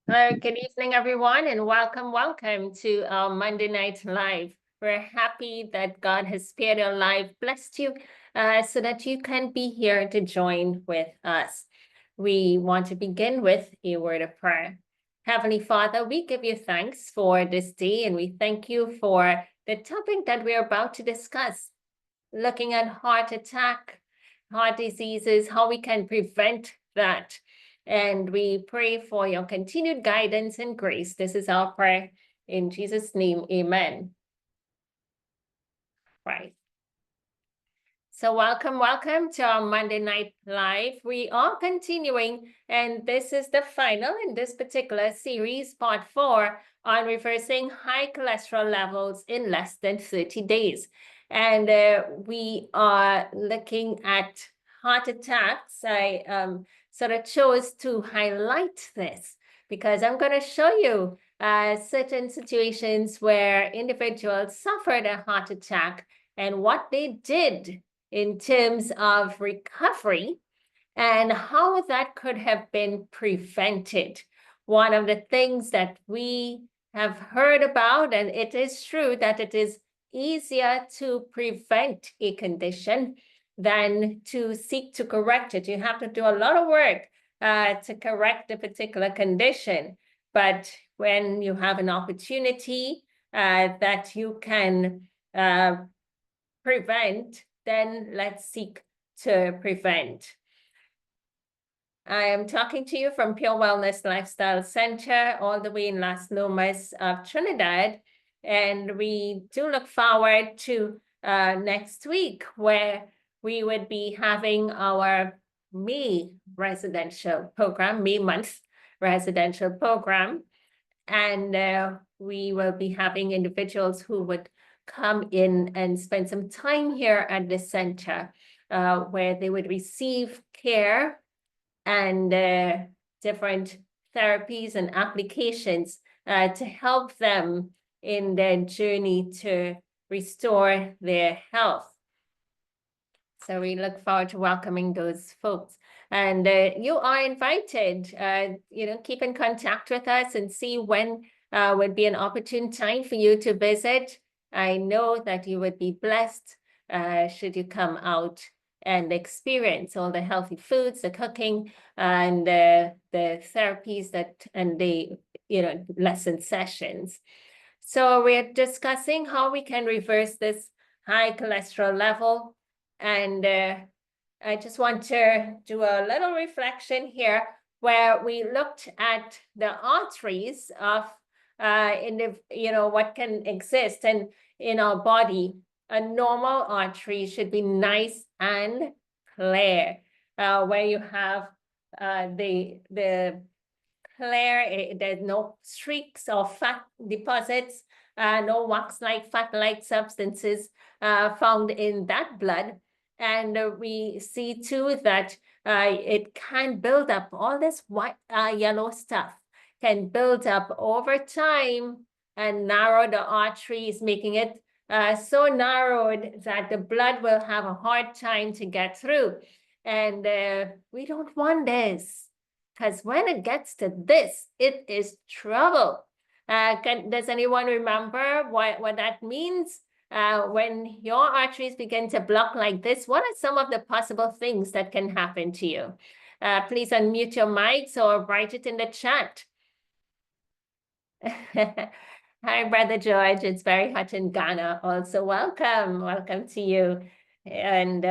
Hello, good evening, everyone, and welcome to our Monday Night Live. We're happy that God has spared your life, blessed you, so that you can be here to join with us. We want to begin with a word of prayer. Heavenly Father, we give you thanks for this day, and we thank you for the topic that we're about to discuss, looking at heart attack, heart diseases, how we can prevent that. And we pray for your continued guidance and grace. This is our prayer in Jesus' name. Amen. Right. So welcome to our Monday Night Live. We are continuing, and this is the final in this particular series, part 4, on reversing high cholesterol levels in less than 30 days. And we are looking at heart attacks. I sort of chose to highlight this because I'm going to show you certain situations where individuals suffered a heart attack and what they did in terms of recovery and how that could have been prevented. One of the things that we have heard about, and it is true that it is easier to prevent a condition than to seek to correct it. You have to do a lot of work to correct a particular condition. But when you have an opportunity that you can prevent, then let's seek to prevent. I am talking to you from Pure Wellness Lifestyle Center, all the way in Las Lomas of Trinidad. And we do look forward to next week, where we would be having our May residential program, May month residential program. And we will be having individuals who would come in and spend some time here at the center, where they would receive care and different therapies and applications to help them in their journey to restore their health. So we look forward to welcoming those folks. And you are invited, keep in contact with us and see when would be an opportune time for you to visit. I know that you would be blessed should you come out and experience all the healthy foods, the cooking, and the therapies and the lesson sessions. So we're discussing how we can reverse this high cholesterol level. And I just want to do a little reflection here where we looked at the arteries of what can exist and in our body. A normal artery should be nice and clear, where you have the clear, there's no streaks or fat deposits, no wax-like, fat-like substances found in that blood. And we see too that it can build up, all this white, yellow stuff can build up over time and narrow the arteries, making it so narrowed that the blood will have a hard time to get through. And we don't want this, because when it gets to this, it is trouble. Does anyone remember what that means? When your arteries begin to block like this, what are some of the possible things that can happen to you? Please unmute your mics or write it in the chat. Hi, Brother George. It's very hot in Ghana. Also, welcome to you. And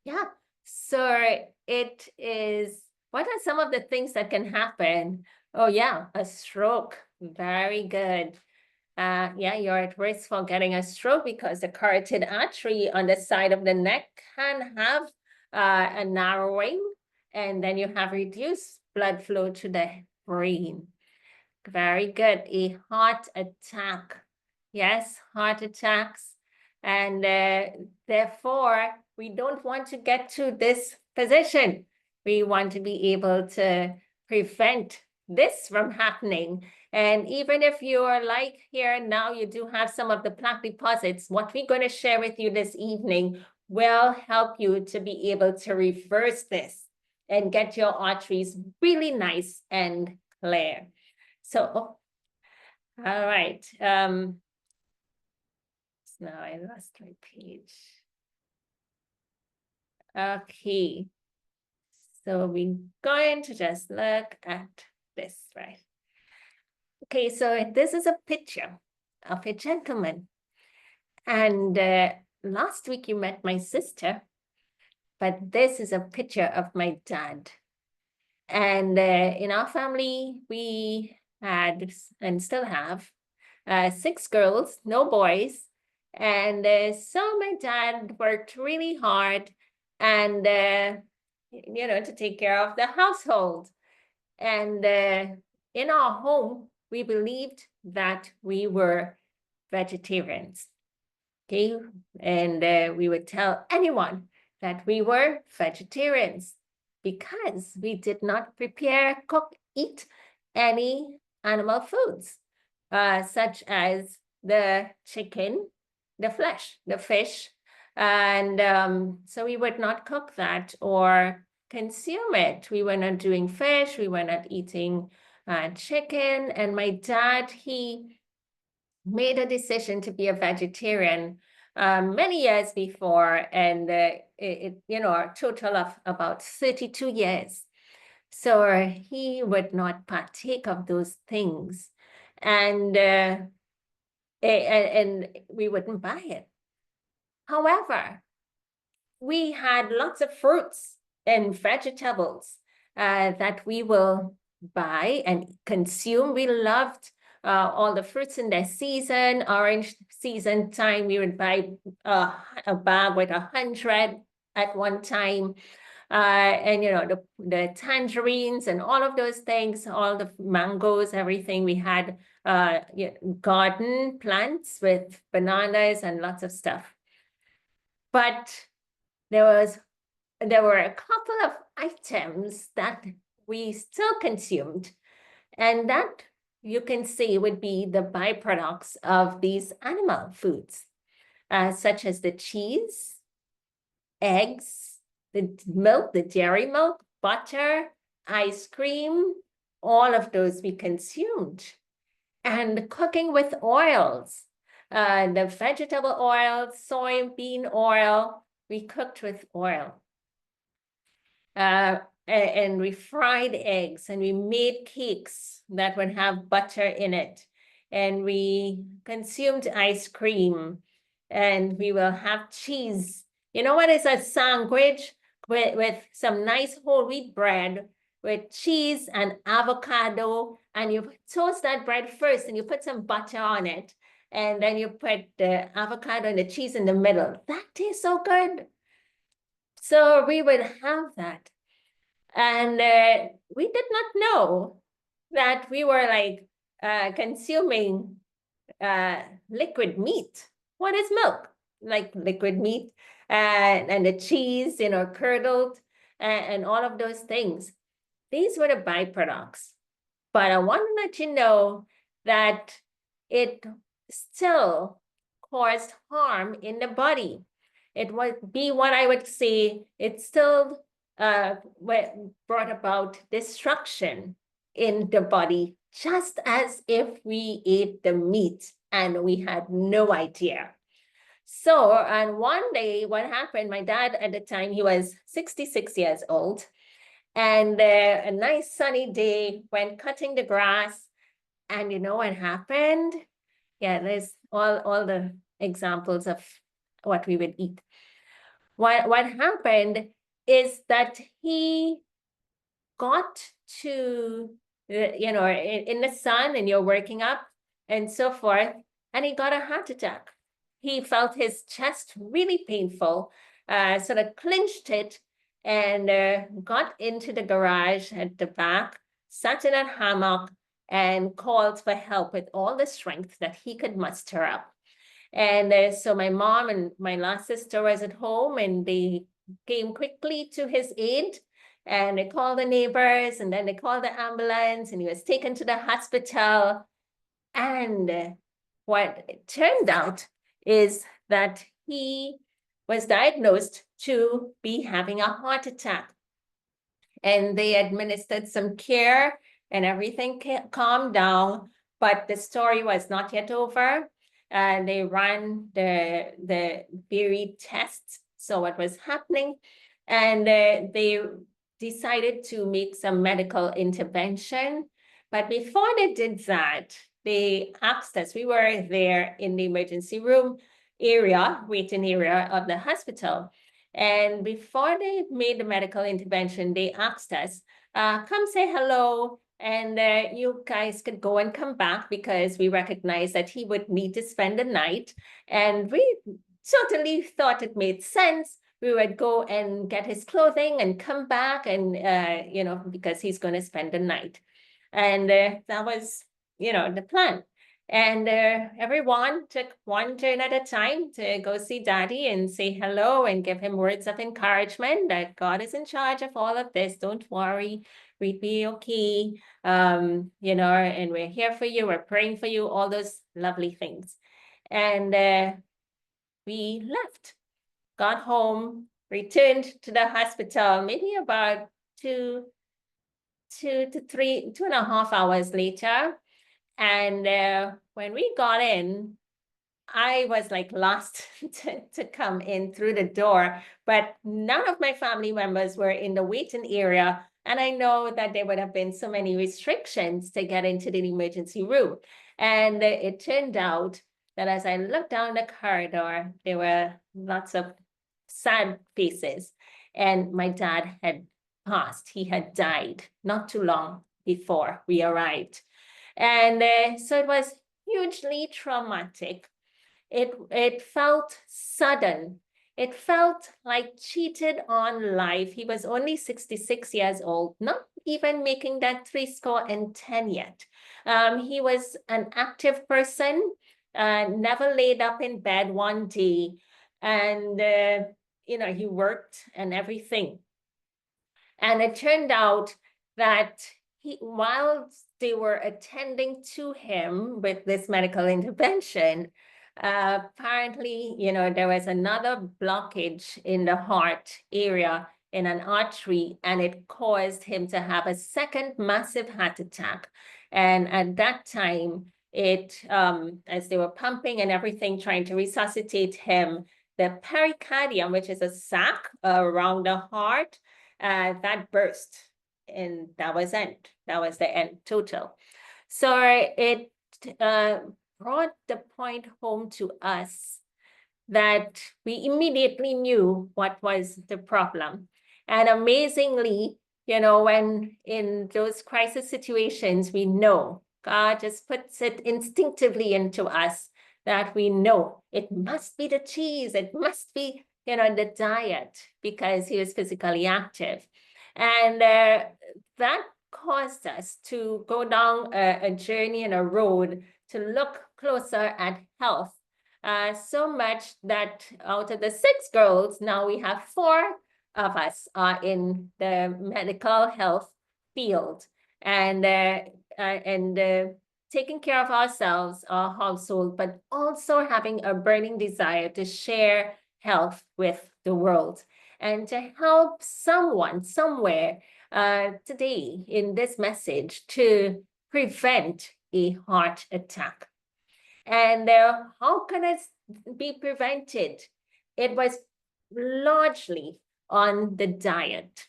yeah, so it is, what are some of the things that can happen? Oh yeah, a stroke. Very good. Yeah, you're at risk for getting a stroke because the carotid artery on the side of the neck can have a narrowing, and then you have reduced blood flow to the brain. Very good. A heart attack. Yes, heart attacks. And therefore, we don't want to get to this position. We want to be able to prevent this from happening. And even if you are like here now, you do have some of the plaque deposits, what we're going to share with you this evening will help you to be able to reverse this and get your arteries really nice and layer. So, all right. So now I lost my page. Okay. So we're going to just look at this, right? Okay, so this is a picture of a gentleman. And last week you met my sister, but this is a picture of my dad. And in our family, we had and still have 6 girls, no boys. And so my dad worked really hard and, to take care of the household. And in our home, we believed that we were vegetarians. Okay. And we would tell anyone that we were vegetarians because we did not prepare, cook, eat any animal foods, such as the chicken, the flesh, the fish. And so we would not cook that or consume it. We were not doing fish. We were not eating chicken. And my dad, he made a decision to be a vegetarian many years before, and a total of about 32 years. So he would not partake of those things, and we wouldn't buy it. However, we had lots of fruits and vegetables that we will buy and consume. We loved all the fruits in their season. Orange season time, we would buy a bag with 100 at one time. And the tangerines and all of those things, all the mangoes, everything. We had garden plants with bananas and lots of stuff. But there were a couple of items that we still consumed, and that you can see would be the byproducts of these animal foods, such as the cheese, eggs, the milk, the dairy milk, butter, ice cream, all of those we consumed. And cooking with oils, the vegetable oil, soybean oil, we cooked with oil. And we fried eggs and we made cakes that would have butter in it. And we consumed ice cream and we will have cheese. You know what is a sandwich with some nice whole wheat bread with cheese and avocado, and you toast that bread first and you put some butter on it. And then you put the avocado and the cheese in the middle. That tastes so good. So we would have that. And we did not know that we were like consuming liquid meat. What is milk? Like liquid meat and the cheese, curdled and all of those things. These were the byproducts. But I want to let you know that it still caused harm in the body. It would be what I would say, it still brought about destruction in the body, just as if we ate the meat and we had no idea. So, and one day what happened, my dad at the time, he was 66 years old, and a nice sunny day, went cutting the grass, and you know what happened? Yeah, there's all the examples of what we would eat. What happened is that he got to, in the sun and you're working up and so forth, and he got a heart attack. He felt his chest really painful, sort of clinched it and got into the garage at the back, sat in a hammock and called for help with all the strength that he could muster up. And so my mom and my last sister was at home and they came quickly to his aid and they called the neighbors and then they called the ambulance and he was taken to the hospital. And what it turned out is that he was diagnosed to be having a heart attack. And they administered some care and everything calmed down, but the story was not yet over. They ran the buried tests, so what was happening, and they decided to make some medical intervention. But before they did that, they asked us, we were there in the emergency room area, waiting area of the hospital. And before they made the medical intervention, they asked us, come say hello, and you guys could go and come back because we recognized that he would need to spend the night. And we certainly thought it made sense. We would go and get his clothing and come back and, because he's going to spend the night. And that was, the plan. And everyone took one turn at a time to go see Daddy and say hello and give him words of encouragement that God is in charge of all of this. Don't worry, we'd be okay. And we're here for you. We're praying for you, all those lovely things. And we left, got home, returned to the hospital, maybe about 2.5 hours later. And when we got in, I was like last to come in through the door, but none of my family members were in the waiting area. And I know that there would have been so many restrictions to get into the emergency room. And it turned out that as I looked down the corridor, there were lots of sad faces. And my dad had passed. He had died not too long before we arrived. And so it was hugely traumatic. It felt sudden. It felt like cheated on life. He was only 66 years old, not even making that 70 yet. He was an active person, never laid up in bed one day. And, he worked and everything. And it turned out that while they were attending to him with this medical intervention, apparently, there was another blockage in the heart area in an artery, and it caused him to have a second massive heart attack. And at that time, as they were pumping and everything, trying to resuscitate him, the pericardium, which is a sac around the heart, that burst, and that was it. That was the end total. So it brought the point home to us that we immediately knew what was the problem. And amazingly, when in those crisis situations, we know God just puts it instinctively into us that we know it must be the cheese, it must be the diet, because he was physically active. And that caused us to go down a journey and a road to look closer at health. So much that out of the 6 girls, now we have 4 of us are in the medical health field, and taking care of ourselves, our household, but also having a burning desire to share health with the world and to help someone somewhere today in this message to prevent a heart attack. And how can it be prevented? It was largely on the diet,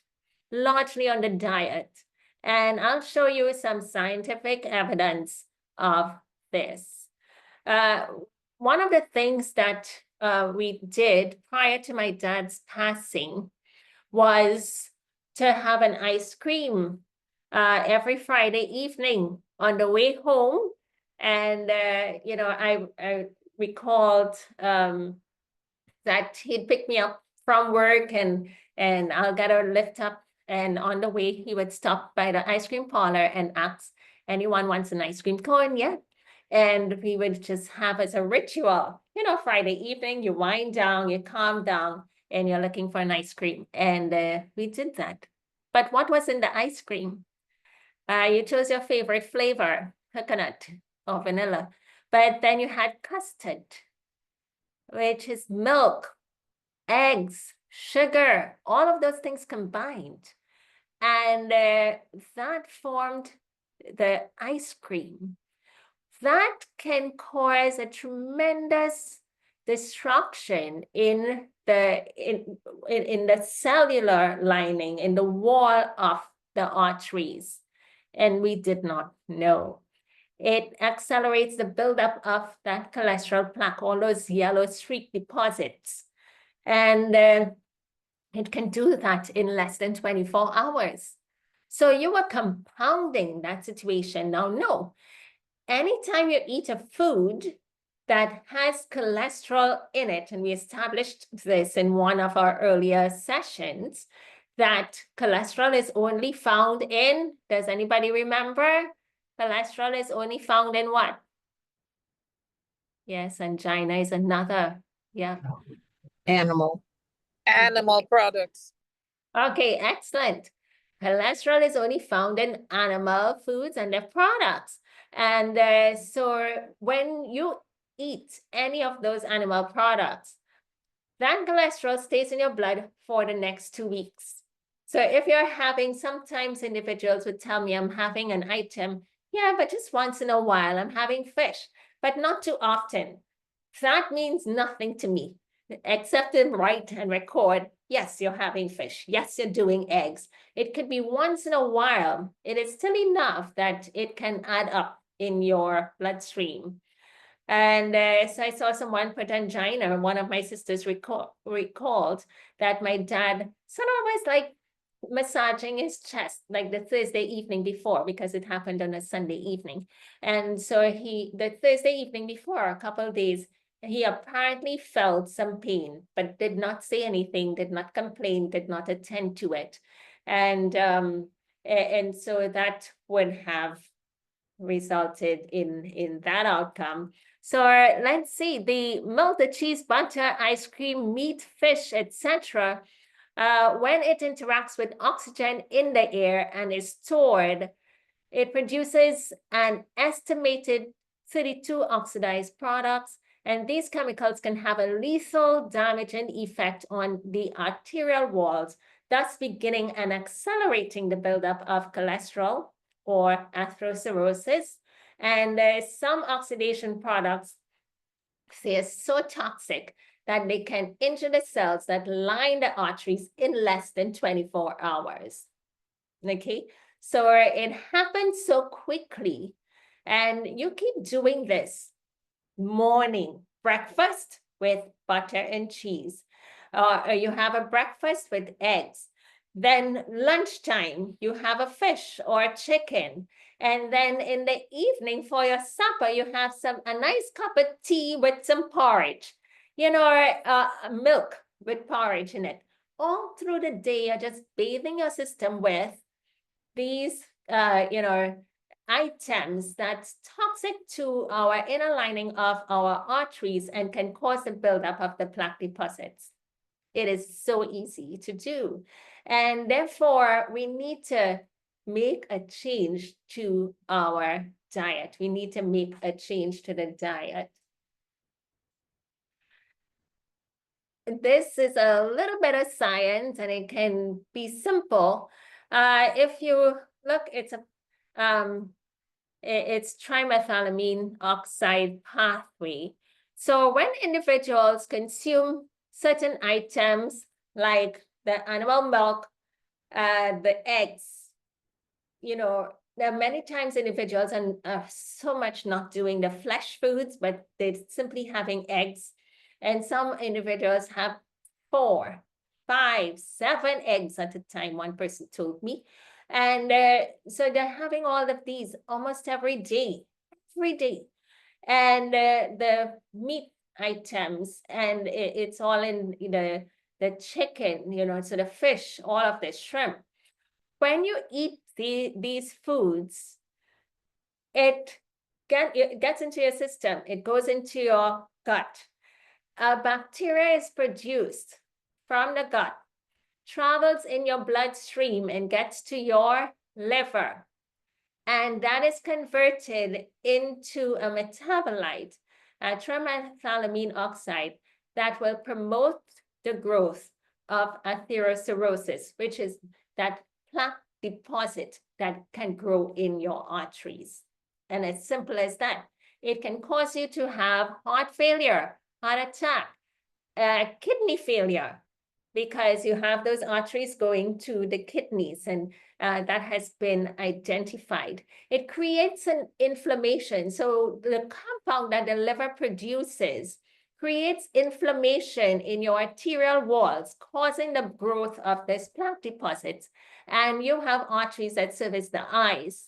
And I'll show you some scientific evidence of this. One of the things that we did prior to my dad's passing was to have an ice cream every Friday evening on the way home. And, I recalled that he'd pick me up from work and I'll get a lift up. And on the way, he would stop by the ice cream parlor and ask, anyone wants an ice cream cone? Yeah. And we would just have as a ritual, Friday evening, you wind down, you calm down, and you're looking for an ice cream. And we did that. But what was in the ice cream? You chose your favorite flavor, coconut or vanilla. But then you had custard, which is milk, eggs, sugar, all of those things combined. And that formed the ice cream, that can cause a tremendous destruction in the cellular lining, in the wall of the arteries. And we did not know. It accelerates the buildup of that cholesterol plaque, all those yellow streak deposits. And it can do that in less than 24 hours. So you are compounding that situation. Now, no, anytime you eat a food that has cholesterol in it, and we established this in one of our earlier sessions, that cholesterol is only found in, does anybody remember? Cholesterol is only found in what? Yes, angina is another. Yeah. Animal. Animal products. Okay, excellent. Cholesterol is only found in animal foods and their products. And so when you eat any of those animal products, that cholesterol stays in your blood for the next 2 weeks. So if you're having, sometimes individuals would tell me, I'm having an item, yeah, but just once in a while, I'm having fish, but not too often. That means nothing to me, except to write and record, yes, you're having fish. Yes, you're doing eggs. It could be once in a while. It is still enough that it can add up in your bloodstream. And so I saw someone put angina. One of my sisters recalled that my dad sort of was like massaging his chest like the Thursday evening before, because it happened on a Sunday evening. And so the Thursday evening before, a couple of days, he apparently felt some pain, but did not say anything, did not complain, did not attend to it. And so that would have resulted in that outcome. So let's see, the milk, the cheese, butter, ice cream, meat, fish, etc. When it interacts with oxygen in the air and is stored, it produces an estimated 32 oxidized products, and these chemicals can have a lethal damaging effect on the arterial walls, thus beginning and accelerating the buildup of cholesterol or atherosclerosis. And some oxidation products, they are so toxic that they can injure the cells that line the arteries in less than 24 hours. Okay, so it happens so quickly, and you keep doing this morning breakfast with butter and cheese, or you have a breakfast with eggs. Then lunchtime, you have a fish or chicken. And then in the evening for your supper, you have a nice cup of tea with some porridge, milk with porridge in it. All through the day, you're just bathing your system with these, items that's toxic to our inner lining of our arteries and can cause the buildup of the plaque deposits. It is so easy to do. And therefore, we need to make a change to our diet. We need to make a change to the diet. This is a little bit of science, and it can be simple. If you look, it's trimethylamine oxide pathway. So when individuals consume certain items like the animal milk, the eggs, there are many times individuals are so much not doing the flesh foods, but they're simply having eggs. And some individuals have 4, 5, 7 eggs at a time, one person told me. And so they're having all of these almost every day. And the meat items, and it's all in the chicken, so the fish, all of the shrimp. When you eat these foods, it gets into your system. It goes into your gut. Bacteria is produced from the gut, travels in your bloodstream and gets to your liver. And that is converted into a metabolite, trimethylamine oxide, that will promote the growth of atherosclerosis, which is that plaque deposit that can grow in your arteries. And as simple as that, it can cause you to have heart failure, heart attack, kidney failure, because you have those arteries going to the kidneys, and that has been identified. It creates an inflammation. So the compound that the liver produces creates inflammation in your arterial walls, causing the growth of these plaque deposits. And you have arteries that service the eyes,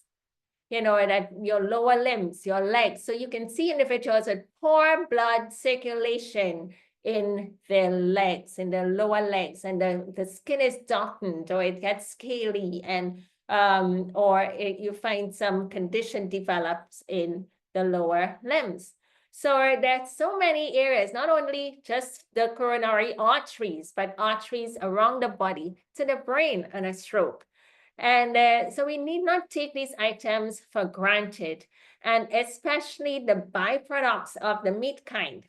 that your lower limbs, your legs. So you can see individuals with poor blood circulation in their legs, in their lower legs, and the skin is darkened, or it gets scaly, and you find some condition develops in the lower limbs. So there's so many areas, not only just the coronary arteries, but arteries around the body to the brain and a stroke. And so we need not take these items for granted, and especially the byproducts of the meat kind,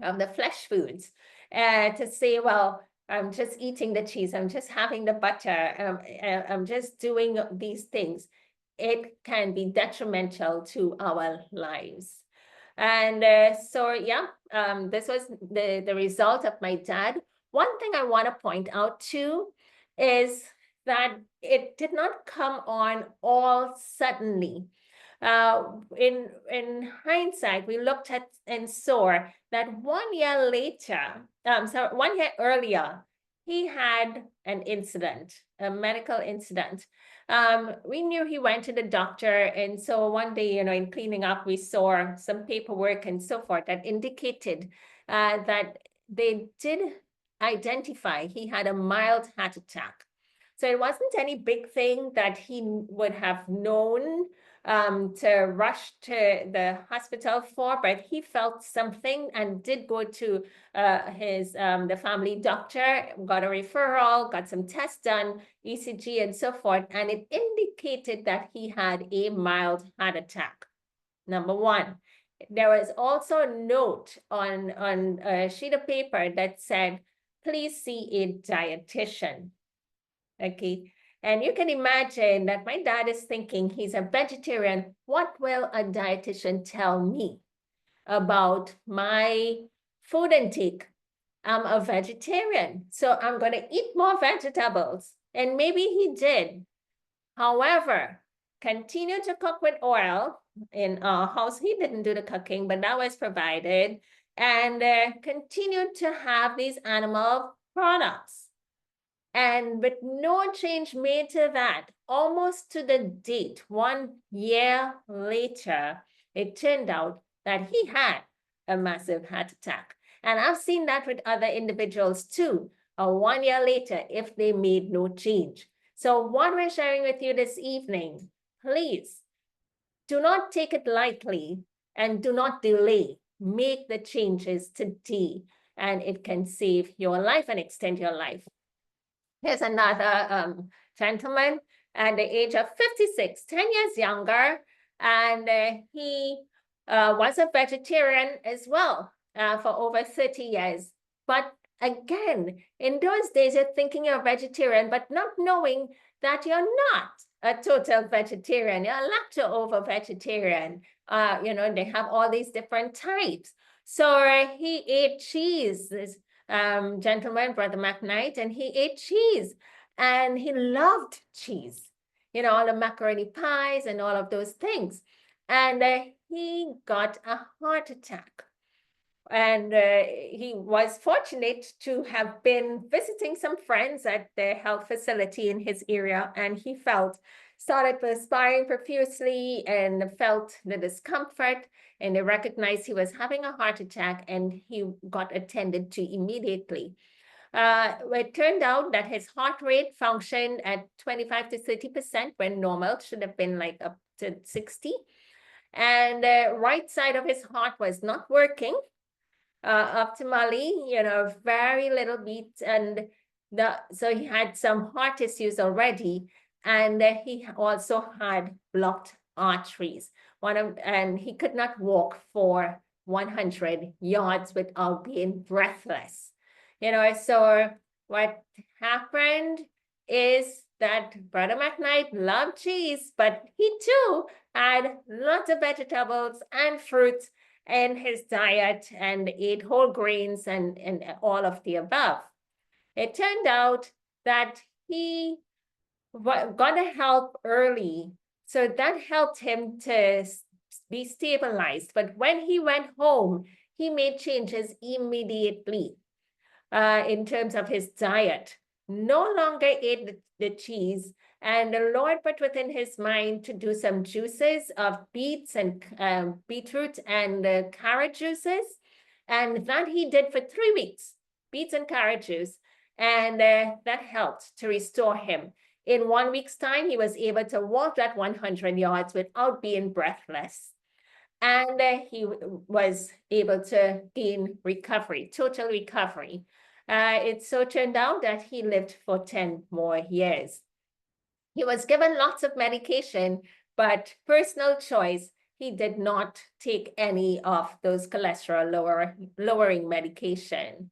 of the flesh foods, to say, well, I'm just eating the cheese, I'm just having the butter, I'm just doing these things. It can be detrimental to our lives. And so, yeah, this was the result of my dad. One thing I want to point out too is that it did not come on all suddenly. In hindsight, we looked at and saw that 1 year later, so 1 year earlier, he had an incident, a medical incident. We knew he went to the doctor, and so one day, in cleaning up, we saw some paperwork and so forth that indicated that they did identify he had a mild heart attack. So it wasn't any big thing that he would have known to rush to the hospital for, but he felt something and did go to the family doctor, got a referral, got some tests done, ECG and so forth, and it indicated that he had a mild heart attack. Number one. There was also a note on a sheet of paper that said, please see a dietitian. Okay. And you can imagine that my dad is thinking he's a vegetarian. What will a dietitian tell me about my food intake? I'm a vegetarian, so I'm going to eat more vegetables. And maybe he did. However, continue to cook with oil. In our house, he didn't do the cooking, but that was provided. And continue to have these animal products. And with no change made to that, almost to the date, 1 year later, it turned out that he had a massive heart attack. And I've seen that with other individuals too, 1 year later, if they made no change. So what we're sharing with you this evening, please do not take it lightly and do not delay. Make the changes today, and it can save your life and extend your life. Here's another gentleman at the age of 56, 10 years younger, and he was a vegetarian as well for over 30 years. But again, in those days, you're thinking you're a vegetarian, but not knowing that you're not a total vegetarian. You're a lacto-ovo vegetarian. They have all these different types. So he ate cheese, this gentleman, Brother McKnight, and he ate cheese, and he loved cheese, all the macaroni pies and all of those things. And he got a heart attack. And he was fortunate to have been visiting some friends at the health facility in his area, and he started perspiring profusely and felt the discomfort, and they recognized he was having a heart attack, and he got attended to immediately. It turned out that his heart rate functioned at 25 to 30% when normal should have been like up to 60. And the right side of his heart was not working optimally, very little beat, and so he had some heart issues already, and he also had blocked arteries. And he could not walk for 100 yards without being breathless. So what happened is that Brother McKnight loved cheese, but he too had lots of vegetables and fruits in his diet and ate whole grains and all of the above. It turned out that he got a help early, so that helped him to be stabilized. But when he went home, he made changes immediately in terms of his diet. No longer ate the cheese, and the Lord put within his mind to do some juices of beets and beetroot and carrot juices, and that he did for 3 weeks, beets and carrot juice, and that helped to restore him. In 1 week's time, he was able to walk that 100 yards without being breathless. And he was able to gain recovery, total recovery. It so turned out that he lived for 10 more years. He was given lots of medication, but personal choice, he did not take any of those cholesterol lowering medication.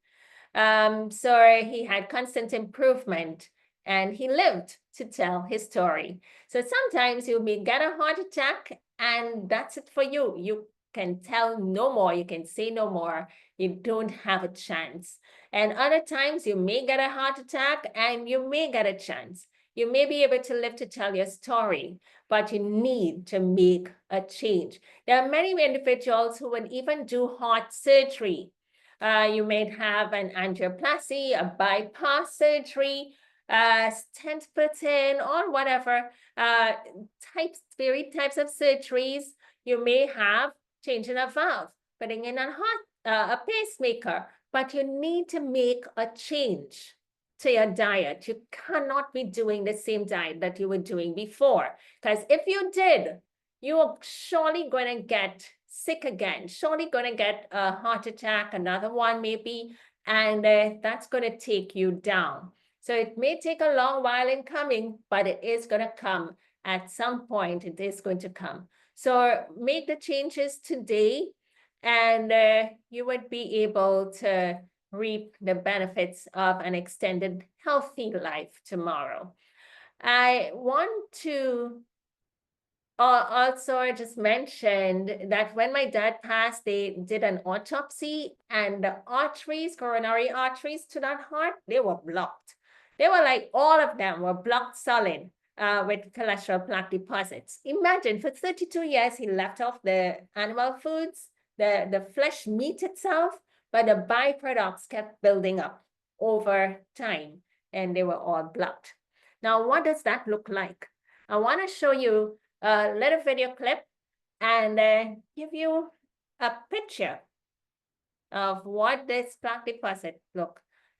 So he had constant improvement and he lived to tell his story. So sometimes you may get a heart attack and that's it for you. You can tell no more. You can say no more. You don't have a chance. And other times you may get a heart attack and you may get a chance. You may be able to live to tell your story, but you need to make a change. There are many individuals who would even do heart surgery. You may have an angioplasty, a bypass surgery, stent put in, or whatever varied types of surgeries. You may have changing a valve, putting in a pacemaker, but you need to make a change to your diet. You cannot be doing the same diet that you were doing before, because if you did, you are surely going to get sick again, surely going to get a heart attack, another one maybe, and that's going to take you down. So it may take a long while in coming, but it is going to come at some point. It is going to come. So make the changes today, and you would be able to reap the benefits of an extended, healthy life tomorrow. I want to also, I just mentioned that when my dad passed, they did an autopsy, and the arteries, coronary arteries to that heart, they were blocked. They were like, all of them were blocked solid with cholesterol plaque deposits. Imagine, for 32 years, he left off the animal foods, the flesh meat itself, but the byproducts kept building up over time, and they were all blocked. Now, what does that look like? I want to show you a little video clip and give you a picture of what this plaque deposit look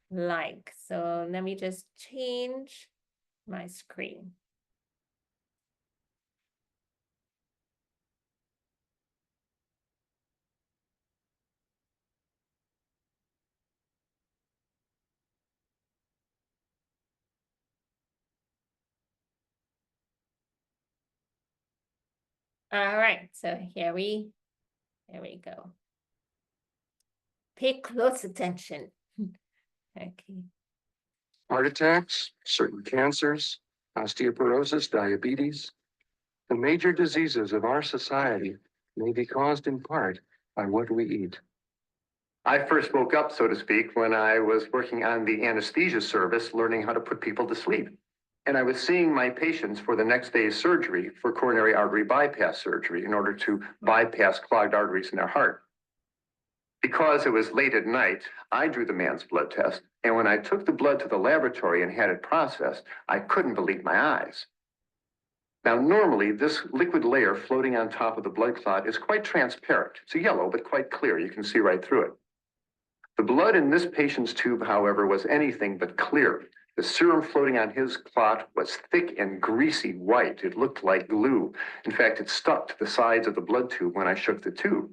like. So let me just change my screen. All right, so here we go. Pay close attention. Okay. Heart attacks, certain cancers, osteoporosis, diabetes. The major diseases of our society may be caused in part by what we eat. I first woke up, so to speak, when I was working on the anesthesia service, learning how to put people to sleep. And I was seeing my patients for the next day's surgery for coronary artery bypass surgery in order to bypass clogged arteries in their heart. Because it was late at night, I drew the man's blood test. And when I took the blood to the laboratory and had it processed, I couldn't believe my eyes. Now, normally, this liquid layer floating on top of the blood clot is quite transparent. It's a yellow, but quite clear. You can see right through it. The blood in this patient's tube, however, was anything but clear. The serum floating on his clot was thick and greasy white. It looked like glue. In fact, it stuck to the sides of the blood tube when I shook the tube.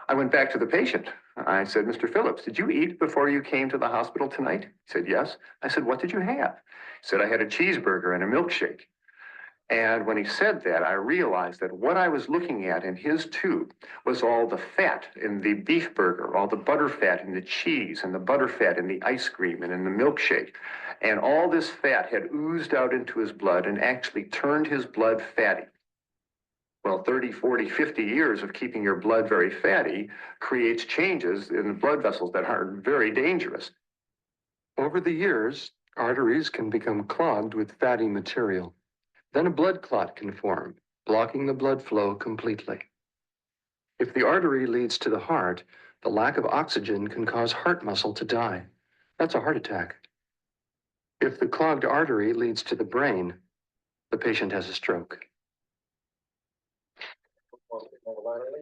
I went back to the patient. I said, Mr. Phillips, did you eat before you came to the hospital tonight? He said, yes. I said, what did you have? He said, I had a cheeseburger and a milkshake. And when he said that, I realized that what I was looking at in his tube was all the fat in the beef burger, all the butter fat in the cheese, and the butter fat in the ice cream and in the milkshake. And all this fat had oozed out into his blood and actually turned his blood fatty. Well, 30, 40, 50 years of keeping your blood very fatty creates changes in the blood vessels that are very dangerous. Over the years, arteries can become clogged with fatty material. Then a blood clot can form, blocking the blood flow completely. If the artery leads to the heart, the lack of oxygen can cause heart muscle to die. That's a heart attack. If the clogged artery leads to the brain, the patient has a stroke.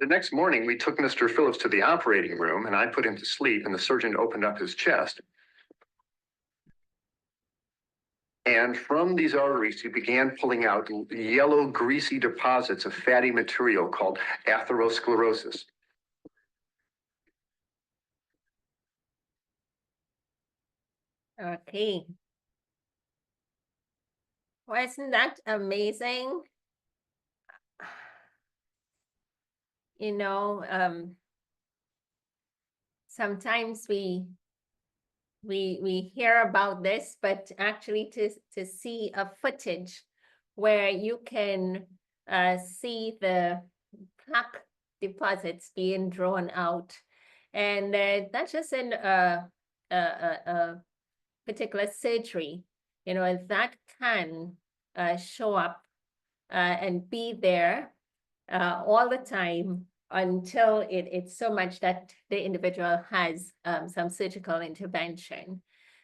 The next morning, we took Mr. Phillips to the operating room and I put him to sleep and the surgeon opened up his chest. And from these arteries, he began pulling out yellow, greasy deposits of fatty material called atherosclerosis. Okay. Wasn't that amazing? You know, sometimes we hear about this, but actually to see a footage where you can see the plaque deposits being drawn out, and not just in a particular surgery, you know, that can show up and be there all the time until it's so much that the individual has some surgical intervention.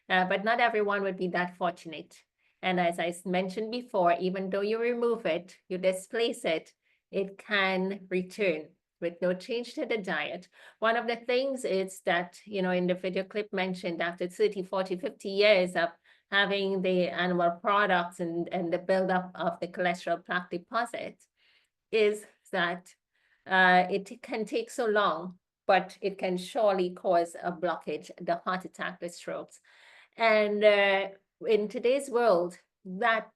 But not everyone would be that fortunate. And as I mentioned before, even though you remove it, you displace it, it can return with no change to the diet. One of the things is that, you know, in the video clip mentioned, after 30, 40, 50 years of having the animal products and the buildup of the cholesterol plaque deposit, is that it can take so long, but it can surely cause a blockage, the heart attack, the strokes. And in today's world, that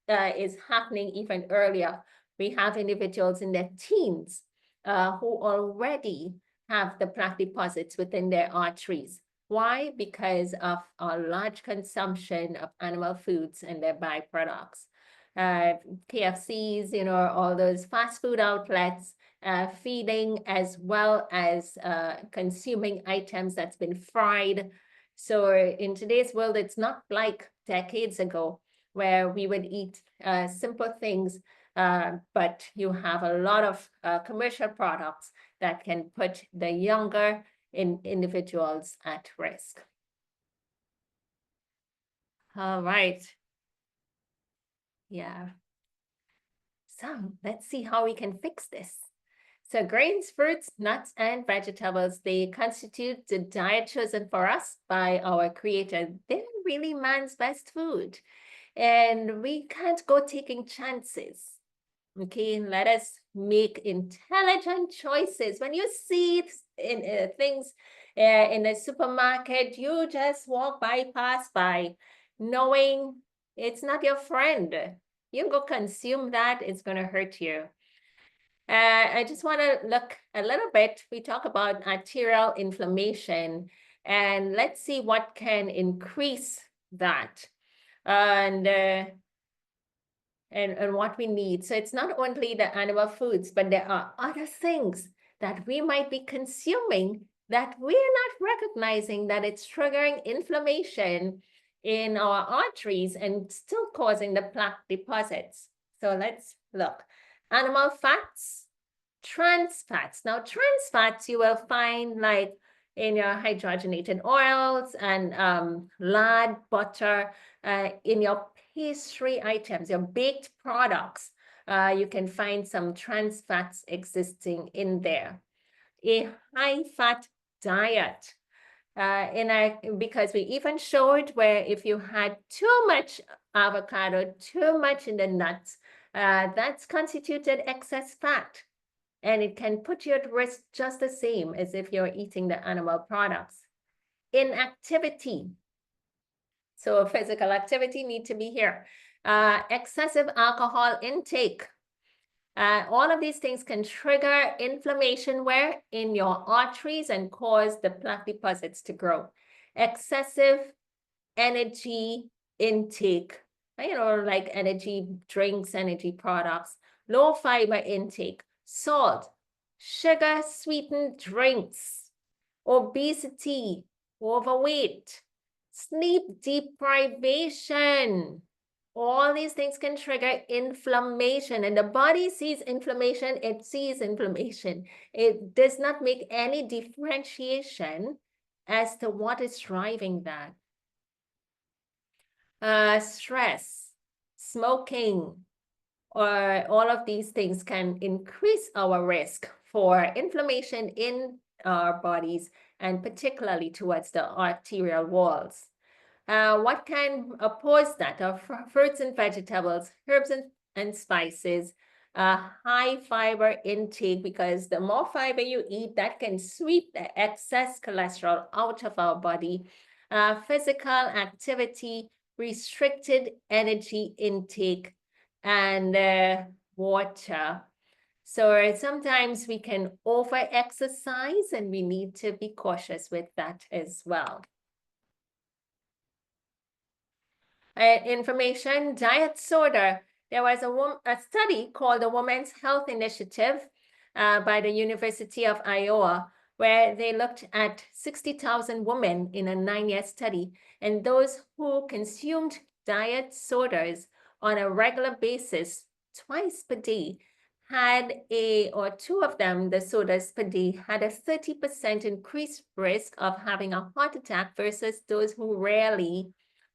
is happening even earlier. We have individuals in their teens who already have the plaque deposits within their arteries. Why? Because of a large consumption of animal foods and their byproducts. KFCs, you know, all those fast food outlets, feeding as well as consuming items that's been fried. So in today's world, it's not like decades ago where we would eat simple things, but you have a lot of commercial products that can put the younger individuals at risk. All right. Yeah. So let's see how we can fix this. So grains, fruits, nuts, and vegetables, they constitute the diet chosen for us by our Creator. They're really man's best food. And we can't go taking chances. Okay, let us make intelligent choices. When you see in things in the supermarket, you just walk by, pass by, knowing it's not your friend. You go consume that, it's going to hurt you. I just want to look a little bit. We talk about arterial inflammation, and let's see what can increase that. And what we need. So it's not only the animal foods, but there are other things that we might be consuming that we're not recognizing that it's triggering inflammation in our arteries and still causing the plaque deposits. So let's look. Animal fats, trans fats. Now, trans fats you will find like in your hydrogenated oils and lard, butter, in your pastry items, your baked products. You can find some trans fats existing in there. A high-fat diet. Because we even showed where if you had too much avocado, too much in the nuts, that's constituted excess fat. And it can put you at risk just the same as if you're eating the animal products. Inactivity. So physical activity need to be here. Excessive alcohol intake. All of these things can trigger inflammation where? In your arteries and cause the plaque deposits to grow. Excessive energy intake, like energy drinks, energy products, low fiber intake, salt, sugar sweetened drinks, obesity, overweight, sleep deprivation. All these things can trigger inflammation, and the body sees inflammation, it sees inflammation. It does not make any differentiation as to what is driving that. Stress, smoking, or all of these things can increase our risk for inflammation in our bodies, and particularly towards the arterial walls. What can oppose that are fruits and vegetables, herbs and spices, high fiber intake, because the more fiber you eat, that can sweep the excess cholesterol out of our body. Physical activity, restricted energy intake, and water. So sometimes we can over-exercise, and we need to be cautious with that as well. Information, diet soda. There was a study called the Women's Health Initiative by the University of Iowa, where they looked at 60,000 women in a 9-year study, and those who consumed diet sodas on a regular basis twice per day had or two of them, the sodas per day, had a 30% increased risk of having a heart attack versus those who rarely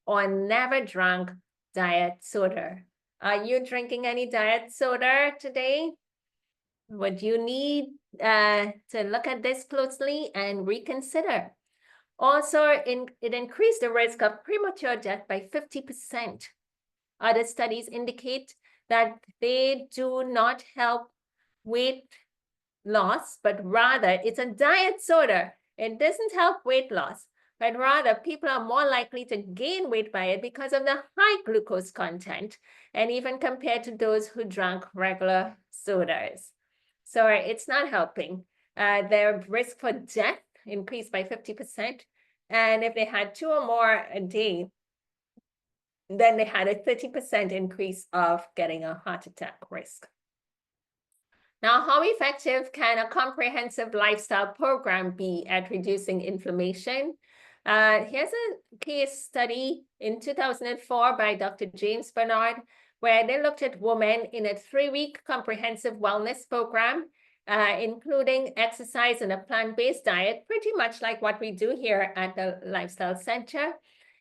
or never drank diet soda. Are you drinking any diet soda today? Would you need to look at this closely and reconsider? Also, it increased the risk of premature death by 50%. Other studies indicate that they do not help weight loss, but rather it's a diet soda. It doesn't help weight loss, but rather people are more likely to gain weight by it because of the high glucose content, and even compared to those who drank regular sodas. So it's not helping. Their risk for death increased by 50%. And if they had 2 or more a day, then they had a 30% increase of getting a heart attack risk. Now, how effective can a comprehensive lifestyle program be at reducing inflammation? Here's a case study in 2004 by Dr. James Bernard, where they looked at women in a 3-week comprehensive wellness program, including exercise and a plant-based diet, pretty much like what we do here at the Lifestyle Center.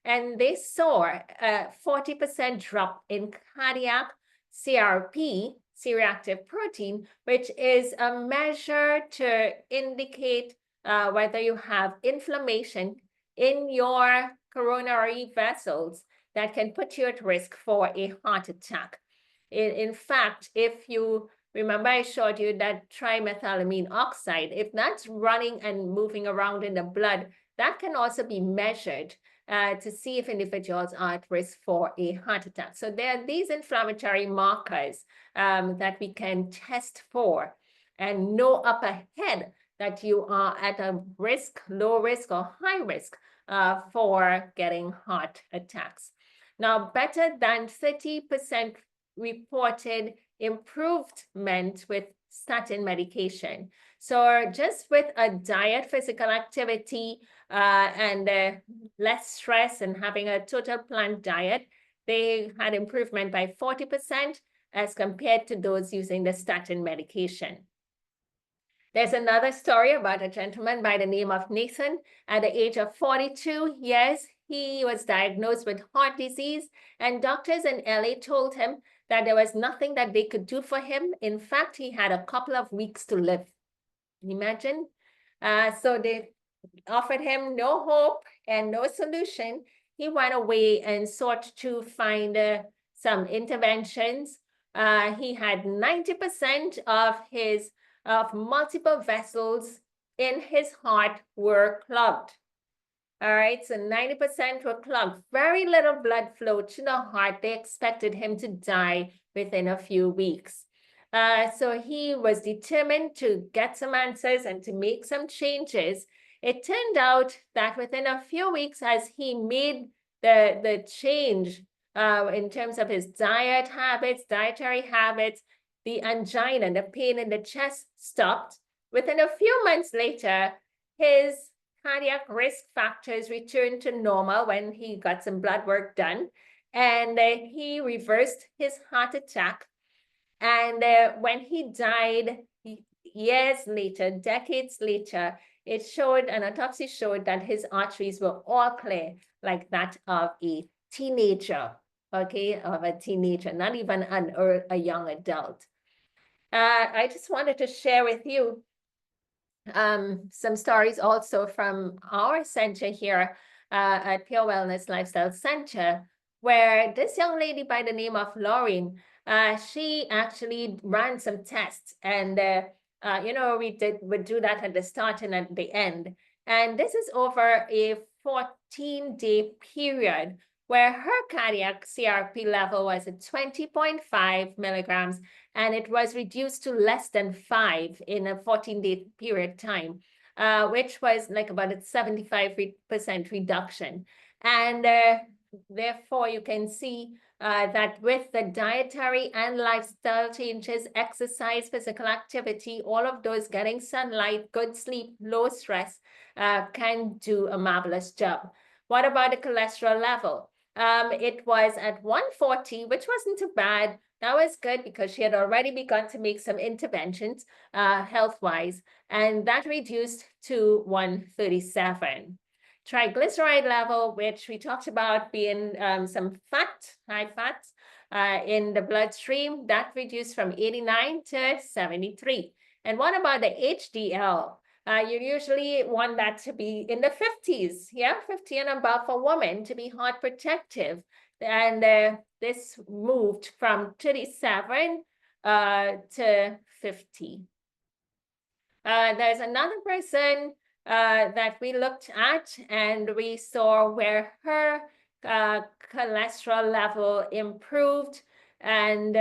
And they saw a 40% drop in cardiac CRP, C-reactive protein, which is a measure to indicate whether you have inflammation in your coronary vessels that can put you at risk for a heart attack. In fact, if you remember, I showed you that trimethylamine oxide, if that's running and moving around in the blood, that can also be measured to see if individuals are at risk for a heart attack. So there are these inflammatory markers that we can test for and know up ahead that you are at a risk, low risk, or high risk for getting heart attacks. Now, better than 30% reported improvement with statin medication. So just with a diet, physical activity, and less stress and having a total plant diet, they had improvement by 40% as compared to those using the statin medication. There's another story about a gentleman by the name of Nathan. At the age of 42 years, he was diagnosed with heart disease, and doctors in LA told him that there was nothing that they could do for him. In fact, he had a couple of weeks to live. Imagine. So they offered him no hope and no solution. He went away and sought to find some interventions. He had 90% of multiple vessels in his heart were clogged. All right, so 90% were clogged. Very little blood flow to the heart. They expected him to die within a few weeks. So he was determined to get some answers and to make some changes. It turned out that within a few weeks, as he made the change in terms of his dietary habits, the angina, the pain in the chest stopped. Within a few months later, his cardiac risk factors returned to normal when he got some blood work done, and he reversed his heart attack. And when he died years later, decades later, it showed, an autopsy showed that his arteries were all clear, like that of a teenager, okay, not even a young adult. I just wanted to share with you some stories also from our center here at Pure Wellness Lifestyle Center, where this young lady by the name of Lauren, she actually ran some tests, and you know, we would do that at the start and at the end. And this is over a 14-day period where her cardiac CRP level was at 20.5 milligrams, and it was reduced to less than 5 in a 14-day period time, which was like about a 75% reduction. And therefore, you can see that with the dietary and lifestyle changes, exercise, physical activity, all of those, getting sunlight, good sleep, low stress, can do a marvelous job. What about the cholesterol level? It was at 140, which wasn't too bad. That was good because she had already begun to make some interventions health-wise, and that reduced to 137. Triglyceride level, which we talked about being some fat, high fats in the bloodstream, that reduced from 89 to 73. And what about the HDL? You usually want that to be in the 50s, yeah, 50 and above for women to be heart protective. And this moved from 37 to 50. There's another person that we looked at, and we saw where her cholesterol level improved, and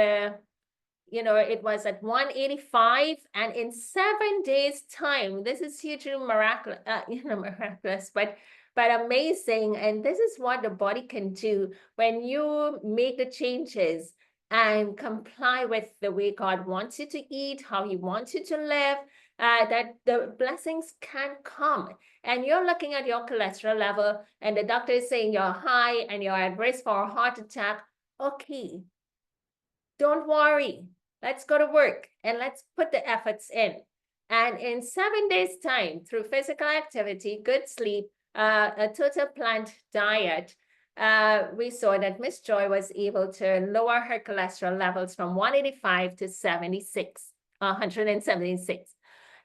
you know, it was at 185, and in 7 days' time, this is hugely miraculous, miraculous, but amazing. And this is what the body can do when you make the changes and comply with the way God wants you to eat, how He wants you to live, that the blessings can come. And you're looking at your cholesterol level, and the doctor is saying you're high and you're at risk for a heart attack. Okay, don't worry. Let's go to work and let's put the efforts in. And in 7 days' time, through physical activity, good sleep, a total plant diet, we saw that Miss Joy was able to lower her cholesterol levels from 185 to 176.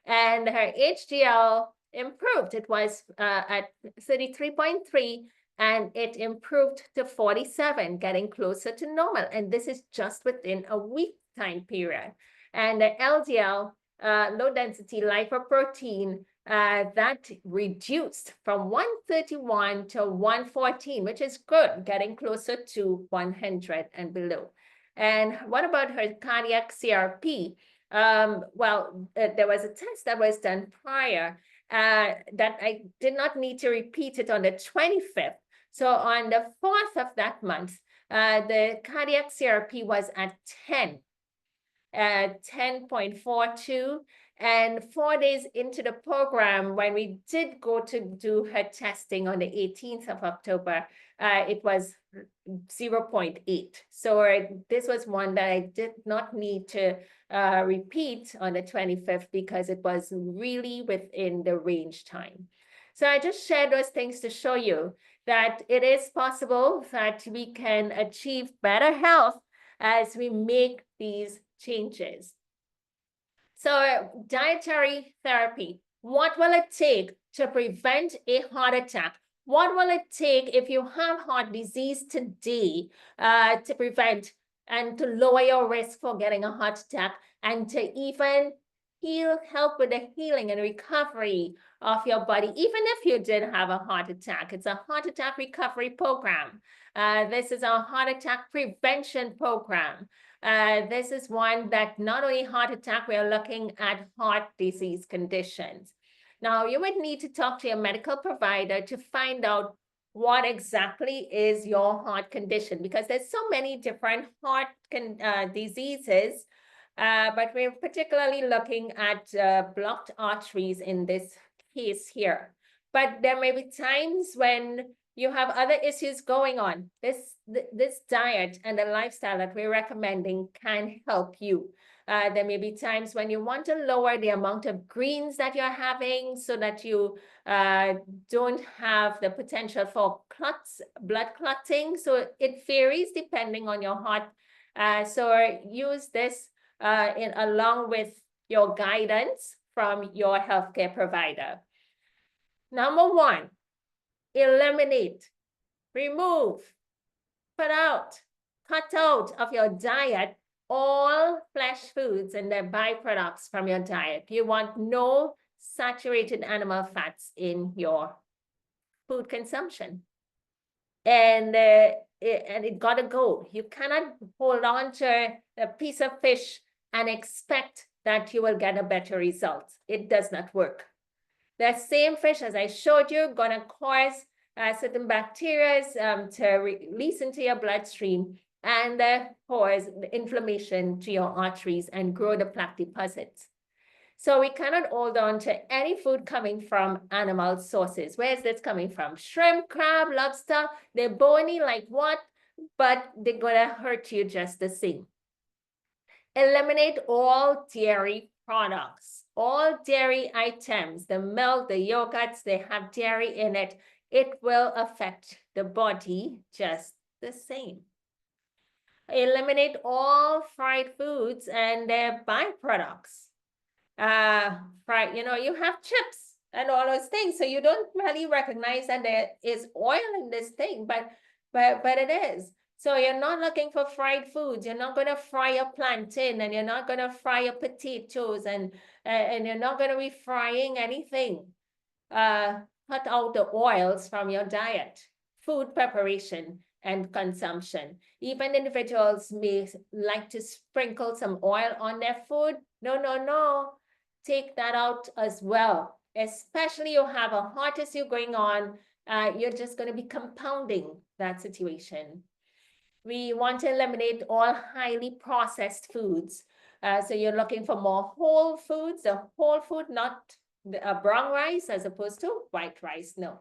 And her HDL improved. It was at 33.3, and it improved to 47, getting closer to normal. And this is just within a week time period. And the LDL, low density lipoprotein, that reduced from 131 to 114, which is good, getting closer to 100 and below. And what about her cardiac CRP? Well, there was a test that was done prior that I did not need to repeat it on the 25th. So on the 4th of that month, the cardiac CRP was at 10. 10.42, and 4 days into the program, when we did go to do her testing on the 18th of October, it was 0.8. So this was one that I did not need to repeat on the 25th because it was really within the range time. So I just shared those things to show you that it is possible that we can achieve better health as we make these changes. So dietary therapy, what will it take to prevent a heart attack? What will it take if you have heart disease today to prevent and to lower your risk for getting a heart attack, and to even help with the healing and recovery of your body, even if you did have a heart attack? It's a heart attack recovery program. This is a heart attack prevention program. This is one that not only heart attack, we are looking at heart disease conditions. Now, you would need to talk to your medical provider to find out what exactly is your heart condition, because there's so many different heart diseases, but we're particularly looking at blocked arteries in this case here. But there may be times when you have other issues going on. This diet and the lifestyle that we're recommending can help you. There may be times when you want to lower the amount of greens that you're having so that you don't have the potential for blood clotting. So it varies depending on your heart. So use this along with your guidance from your healthcare provider. Number one, eliminate, remove, cut out of your diet all flesh foods and their byproducts from your diet. You want no saturated animal fats in your food consumption. And it gotta go. You cannot hold on to a piece of fish and expect that you will get a better result. It does not work. That same fish, as I showed you, gonna cause certain bacteria to release into your bloodstream and cause inflammation to your arteries and grow the plaque deposits. So we cannot hold on to any food coming from animal sources. Where is this coming from? Shrimp, crab, lobster, they're bony like what? But they're gonna hurt you just the same. Eliminate all dairy products, all dairy items, the milk, the yogurts, they have dairy in it. It will affect the body just the same. Eliminate all fried foods and their byproducts. Fried, you have chips and all those things, so you don't really recognize that there is oil in this thing, but it is. So you're not looking for fried foods. You're not going to fry your plantain, and you're not going to fry your potatoes, and you're not going to be frying anything. Cut out the oils from your diet, food preparation and consumption. Even individuals may like to sprinkle some oil on their food. No. Take that out as well. Especially you have a heart issue going on, you're just going to be compounding that situation. We want to eliminate all highly processed foods. So you're looking for more whole foods, a whole food, not brown rice as opposed to white rice, no.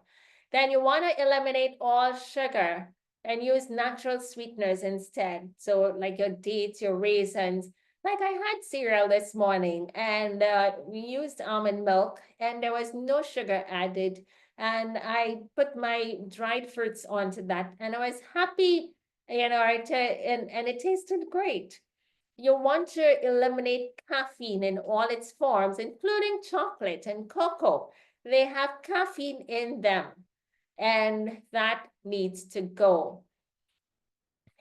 Then you want to eliminate all sugar and use natural sweeteners instead. So like your dates, your raisins. Like I had cereal this morning and we used almond milk and there was no sugar added. And I put my dried fruits onto that and I was happy, and it tasted great. You want to eliminate caffeine in all its forms, including chocolate and cocoa. They have caffeine in them, and that needs to go.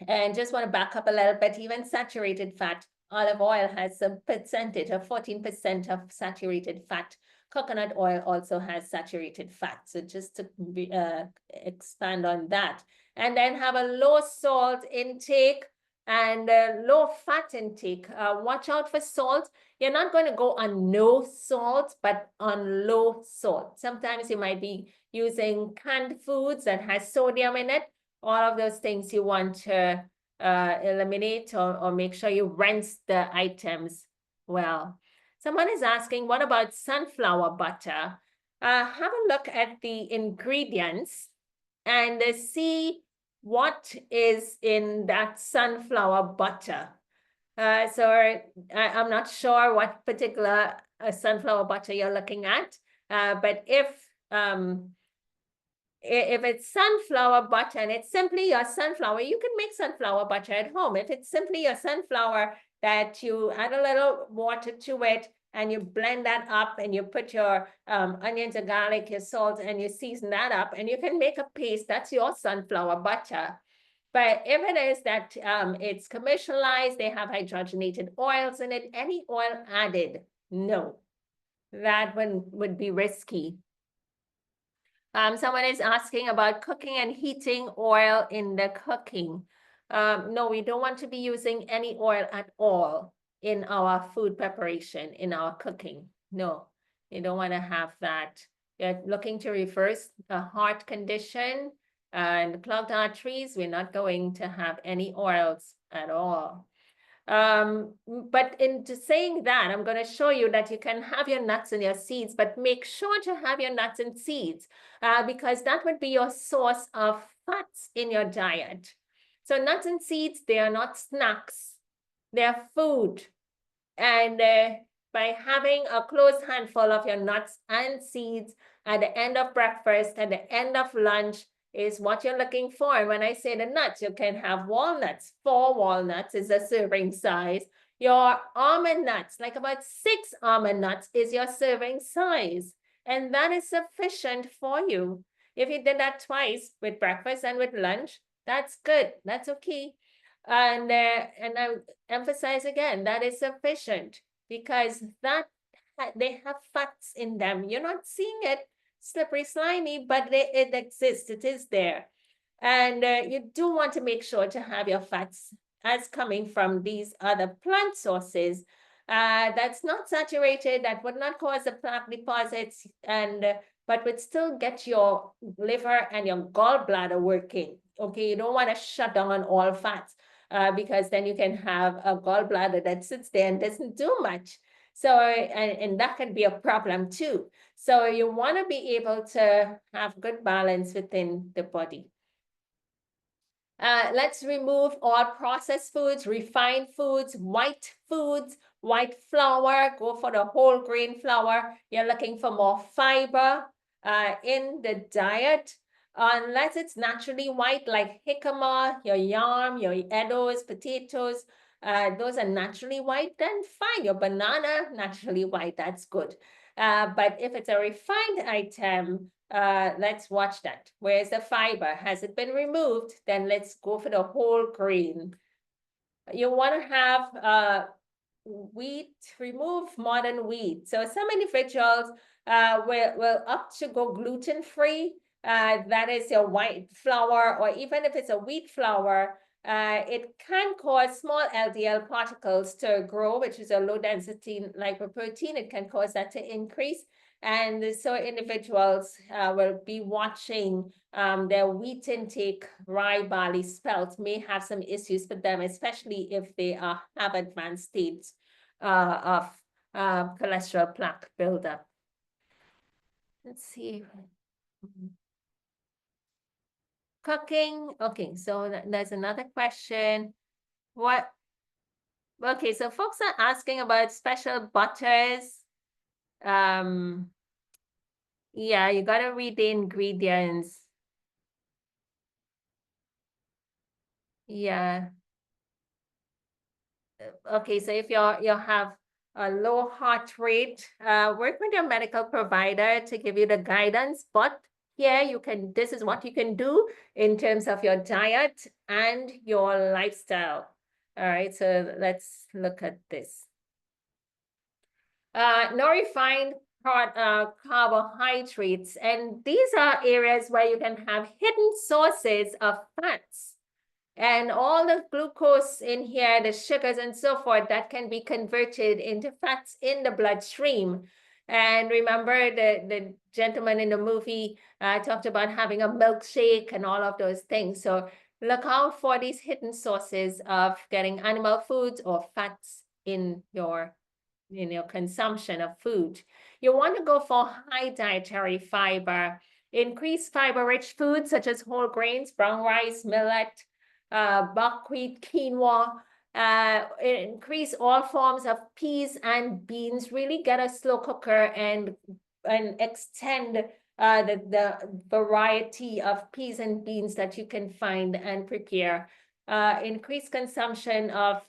And just want to back up a little bit, even saturated fat. Olive oil has a percentage of 14% of saturated fat. Coconut oil also has saturated fat. So just to expand on that. And then have a low salt intake and low fat intake. Watch out for salt. You're not going to go on no salt, but on low salt. Sometimes you might be using canned foods that has sodium in it. All of those things you want to eliminate or make sure you rinse the items well. Someone is asking, what about sunflower butter? Have a look at the ingredients and see what is in that sunflower butter. So I'm not sure what particular sunflower butter you're looking at, but if it's sunflower butter and it's simply your sunflower, you can make sunflower butter at home. If it's simply your sunflower that you add a little water to it and you blend that up and you put your onions and garlic, your salt, and you season that up and you can make a paste, that's your sunflower butter. But if it is that it's commercialized, they have hydrogenated oils in it, any oil added, no, that one would be risky. Someone is asking about cooking and heating oil in the cooking. No, we don't want to be using any oil at all in our food preparation, in our cooking. No, you don't want to have that. You're looking to reverse a heart condition. And clogged arteries, we're not going to have any oils at all. But in saying that, I'm going to show you that you can have your nuts and your seeds, but make sure to have your nuts and seeds because that would be your source of fats in your diet. So nuts and seeds, they are not snacks, they're food. And by having a close handful of your nuts and seeds at the end of breakfast, at the end of lunch, is what you're looking for. And when I say the nuts, you can have walnuts. 4 walnuts is a serving size. Your almond nuts, like about 6 almond nuts is your serving size. And that is sufficient for you. If you did that twice with breakfast and with lunch, that's good. That's okay. And I emphasize again, that is sufficient because they have fats in them. You're not seeing it slippery, slimy, but it exists. It is there. And you do want to make sure to have your fats as coming from these other plant sources that's not saturated, that would not cause the plaque deposits, and but would still get your liver and your gallbladder working. Okay, you don't want to shut down all fats because then you can have a gallbladder that sits there and doesn't do much. So, and that can be a problem too. So you want to be able to have good balance within the body. Let's remove all processed foods, refined foods, white flour, go for the whole grain flour. You're looking for more fiber in the diet. Unless it's naturally white, like jicama, your yam, your eddos, potatoes, those are naturally white, then fine. Your banana, naturally white, that's good. But if it's a refined item, let's watch that. Where's the fiber? Has it been removed? Then let's go for the whole grain. You want to have wheat, remove modern wheat. So some individuals will opt to go gluten-free. That is your white flour, or even if it's a wheat flour, it can cause small LDL particles to grow, which is a low density lipoprotein. It can cause that to increase. And so individuals will be watching their wheat intake, rye, barley, spelt may have some issues for them, especially if they have advanced states of cholesterol plaque buildup. Let's see. Cooking. Okay, so there's another question. What? Okay, so folks are asking about special butters. Yeah, you gotta read the ingredients. Yeah. Okay, so if you have a low heart rate, work with your medical provider to give you the guidance. But here this is what you can do in terms of your diet and your lifestyle. All right, so let's look at this. No refined carbohydrates, and these are areas where you can have hidden sources of fats. And all the glucose in here, the sugars and so forth, that can be converted into fats in the bloodstream. And remember the gentleman in the movie talked about having a milkshake and all of those things. So look out for these hidden sources of getting animal foods or fats in your consumption of food. You want to go for high dietary fiber. Increase fiber-rich foods such as whole grains, brown rice, millet, buckwheat, quinoa. Increase all forms of peas and beans. Really get a slow cooker and extend the variety of peas and beans that you can find and prepare. Increase consumption of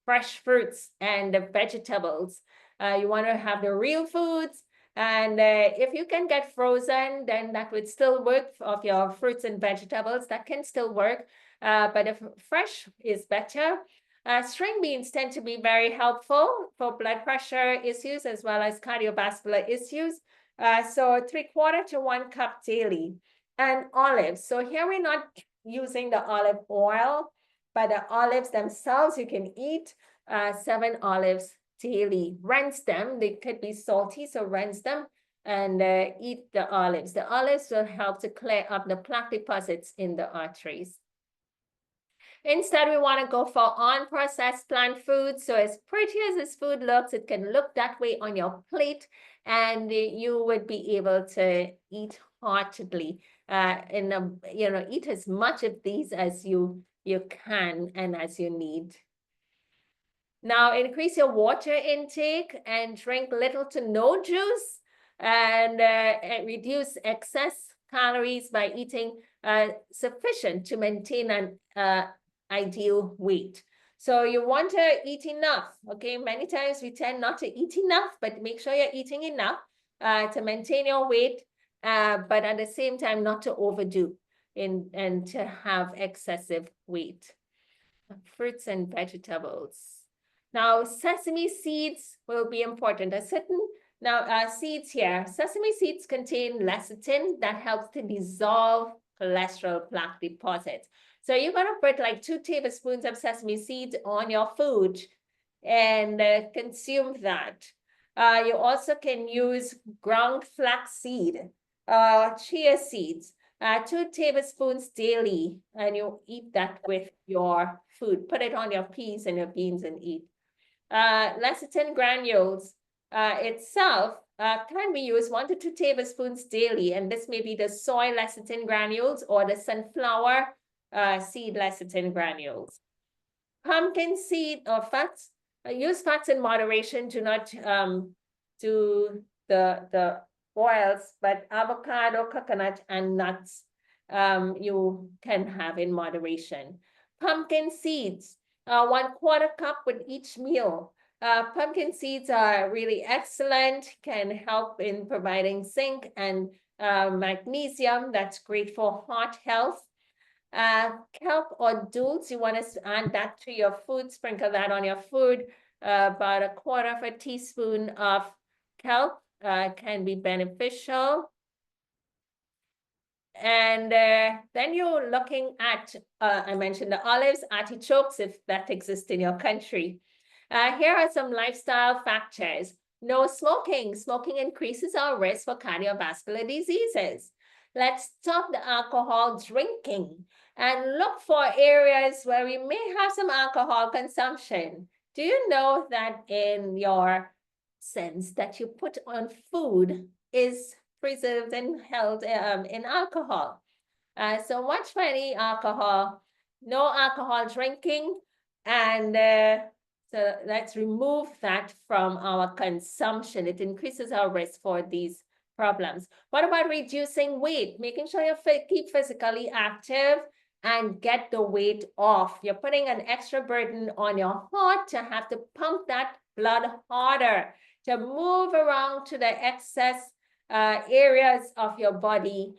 fresh fruits and vegetables. You want to have the real foods. And if you can get frozen, then that would still work of your fruits and vegetables. That can still work. But if fresh is better. String beans tend to be very helpful for blood pressure issues as well as cardiovascular issues. So 3/4 to 1 cup daily. And olives. So here we're not using the olive oil, but the olives themselves you can eat 7 olives daily. Rinse them. They could be salty, so rinse them and eat the olives. The olives will help to clear up the plaque deposits in the arteries. Instead, we want to go for unprocessed plant food. So as pretty as this food looks, it can look that way on your plate, and you would be able to eat heartedly. Eat as much of these as you can and as you need. Now, increase your water intake and drink little to no juice, and reduce excess calories by eating sufficient to maintain an ideal weight. So you want to eat enough, okay? Many times we tend not to eat enough, but make sure you're eating enough to maintain your weight, but at the same time not to overdo and to have excessive weight. Fruits and vegetables. Now, sesame seeds will be important. Seeds here. Sesame seeds contain lecithin that helps to dissolve cholesterol plaque deposits. So you're going to put like 2 tablespoons of sesame seeds on your food and consume that. You also can use ground flaxseed, chia seeds, 2 tablespoons daily, and you eat that with your food. Put it on your peas and your beans and eat. Lecithin granules itself can be used 1 to 2 tablespoons daily, and this may be the soy lecithin granules or the sunflower seed lecithin granules. Pumpkin seed or fats, use fats in moderation. Do not do the oils, but avocado, coconut, and nuts you can have in moderation. Pumpkin seeds, 1/4 cup with each meal. Pumpkin seeds are really excellent, can help in providing zinc and magnesium. That's great for heart health. Kelp or dulse, you want to add that to your food, sprinkle that on your food. About 1/4 teaspoon of kelp can be beneficial. And then you're looking at, I mentioned the olives, artichokes, if that exists in your country. Here are some lifestyle factors. No smoking. Smoking increases our risk for cardiovascular diseases. Let's stop the alcohol drinking and look for areas where we may have some alcohol consumption. Do you know that in your sense that you put on food is preserved and held in alcohol? So watch for any alcohol, no alcohol drinking, and so let's remove that from our consumption. It increases our risk for these problems. What about reducing weight? Making sure you keep physically active and get the weight off. You're putting an extra burden on your heart to have to pump that blood harder, to move around to the excess areas of your body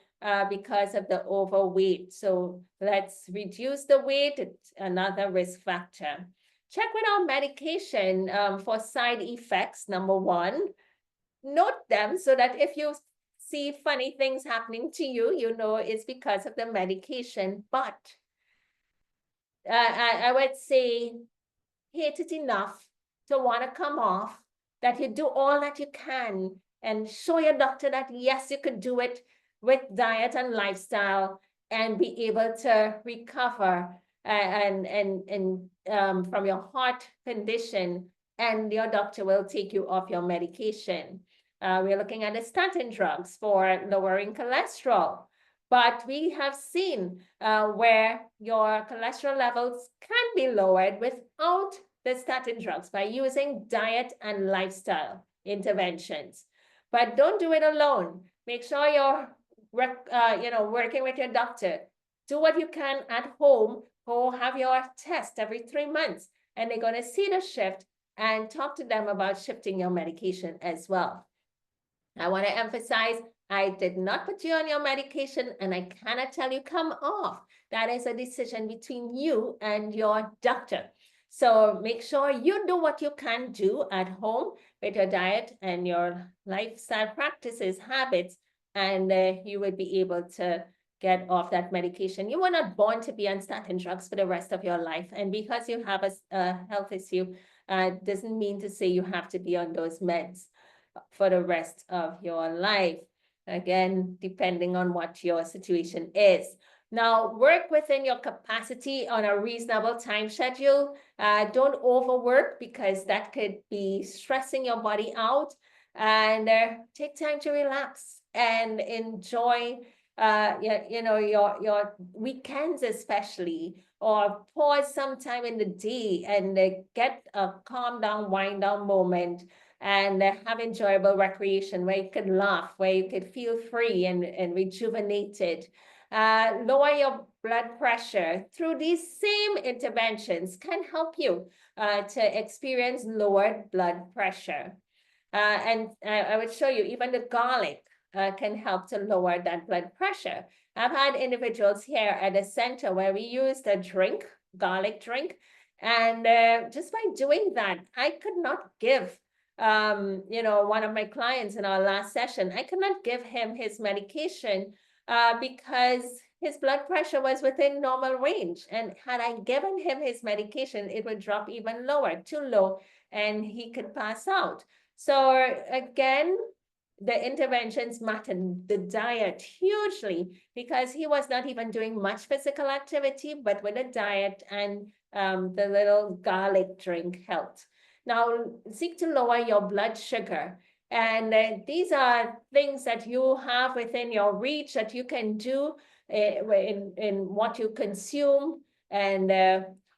because of the overweight. So let's reduce the weight. It's another risk factor. Check with our medication for side effects. Number 1, note them so that if you see funny things happening to you, you know it's because of the medication. But I would say hate it enough to want to come off, that you do all that you can and show your doctor that yes, you could do it with diet and lifestyle and be able to recover from your heart condition, and your doctor will take you off your medication. We're looking at the statin drugs for lowering cholesterol, but we have seen where your cholesterol levels can be lowered without the statin drugs by using diet and lifestyle interventions. But don't do it alone. Make sure you're working with your doctor. Do what you can at home. Go have your test every 3 months, and they're going to see the shift and talk to them about shifting your medication as well. I want to emphasize, I did not put you on your medication, and I cannot tell you come off. That is a decision between you and your doctor. So make sure you do what you can do at home with your diet and your lifestyle practices, habits, and you would be able to get off that medication. You were not born to be on statin drugs for the rest of your life. And because you have a health issue, doesn't mean to say you have to be on those meds. for the rest of your life. Again, depending on what your situation is. Now, work within your capacity on a reasonable time schedule. Don't overwork because that could be stressing your body out. And take time to relax and enjoy your weekends especially, or pause sometime in the day and get a calm down, wind down moment, and have enjoyable recreation where you could laugh, where you could feel free and rejuvenated. Lower your blood pressure through these same interventions can help you to experience lowered blood pressure. And I would show you even the garlic can help to lower that blood pressure. I've had individuals here at the center where we used a drink, garlic drink, and just by doing that, I could not give one of my clients in our last session, I could not give him his medication because his blood pressure was within normal range. And had I given him his medication, it would drop even lower, too low, and he could pass out. So again, the interventions matter, the diet hugely, because he was not even doing much physical activity, but with a diet and the little garlic drink helped. Now, seek to lower your blood sugar. And these are things that you have within your reach that you can do in what you consume and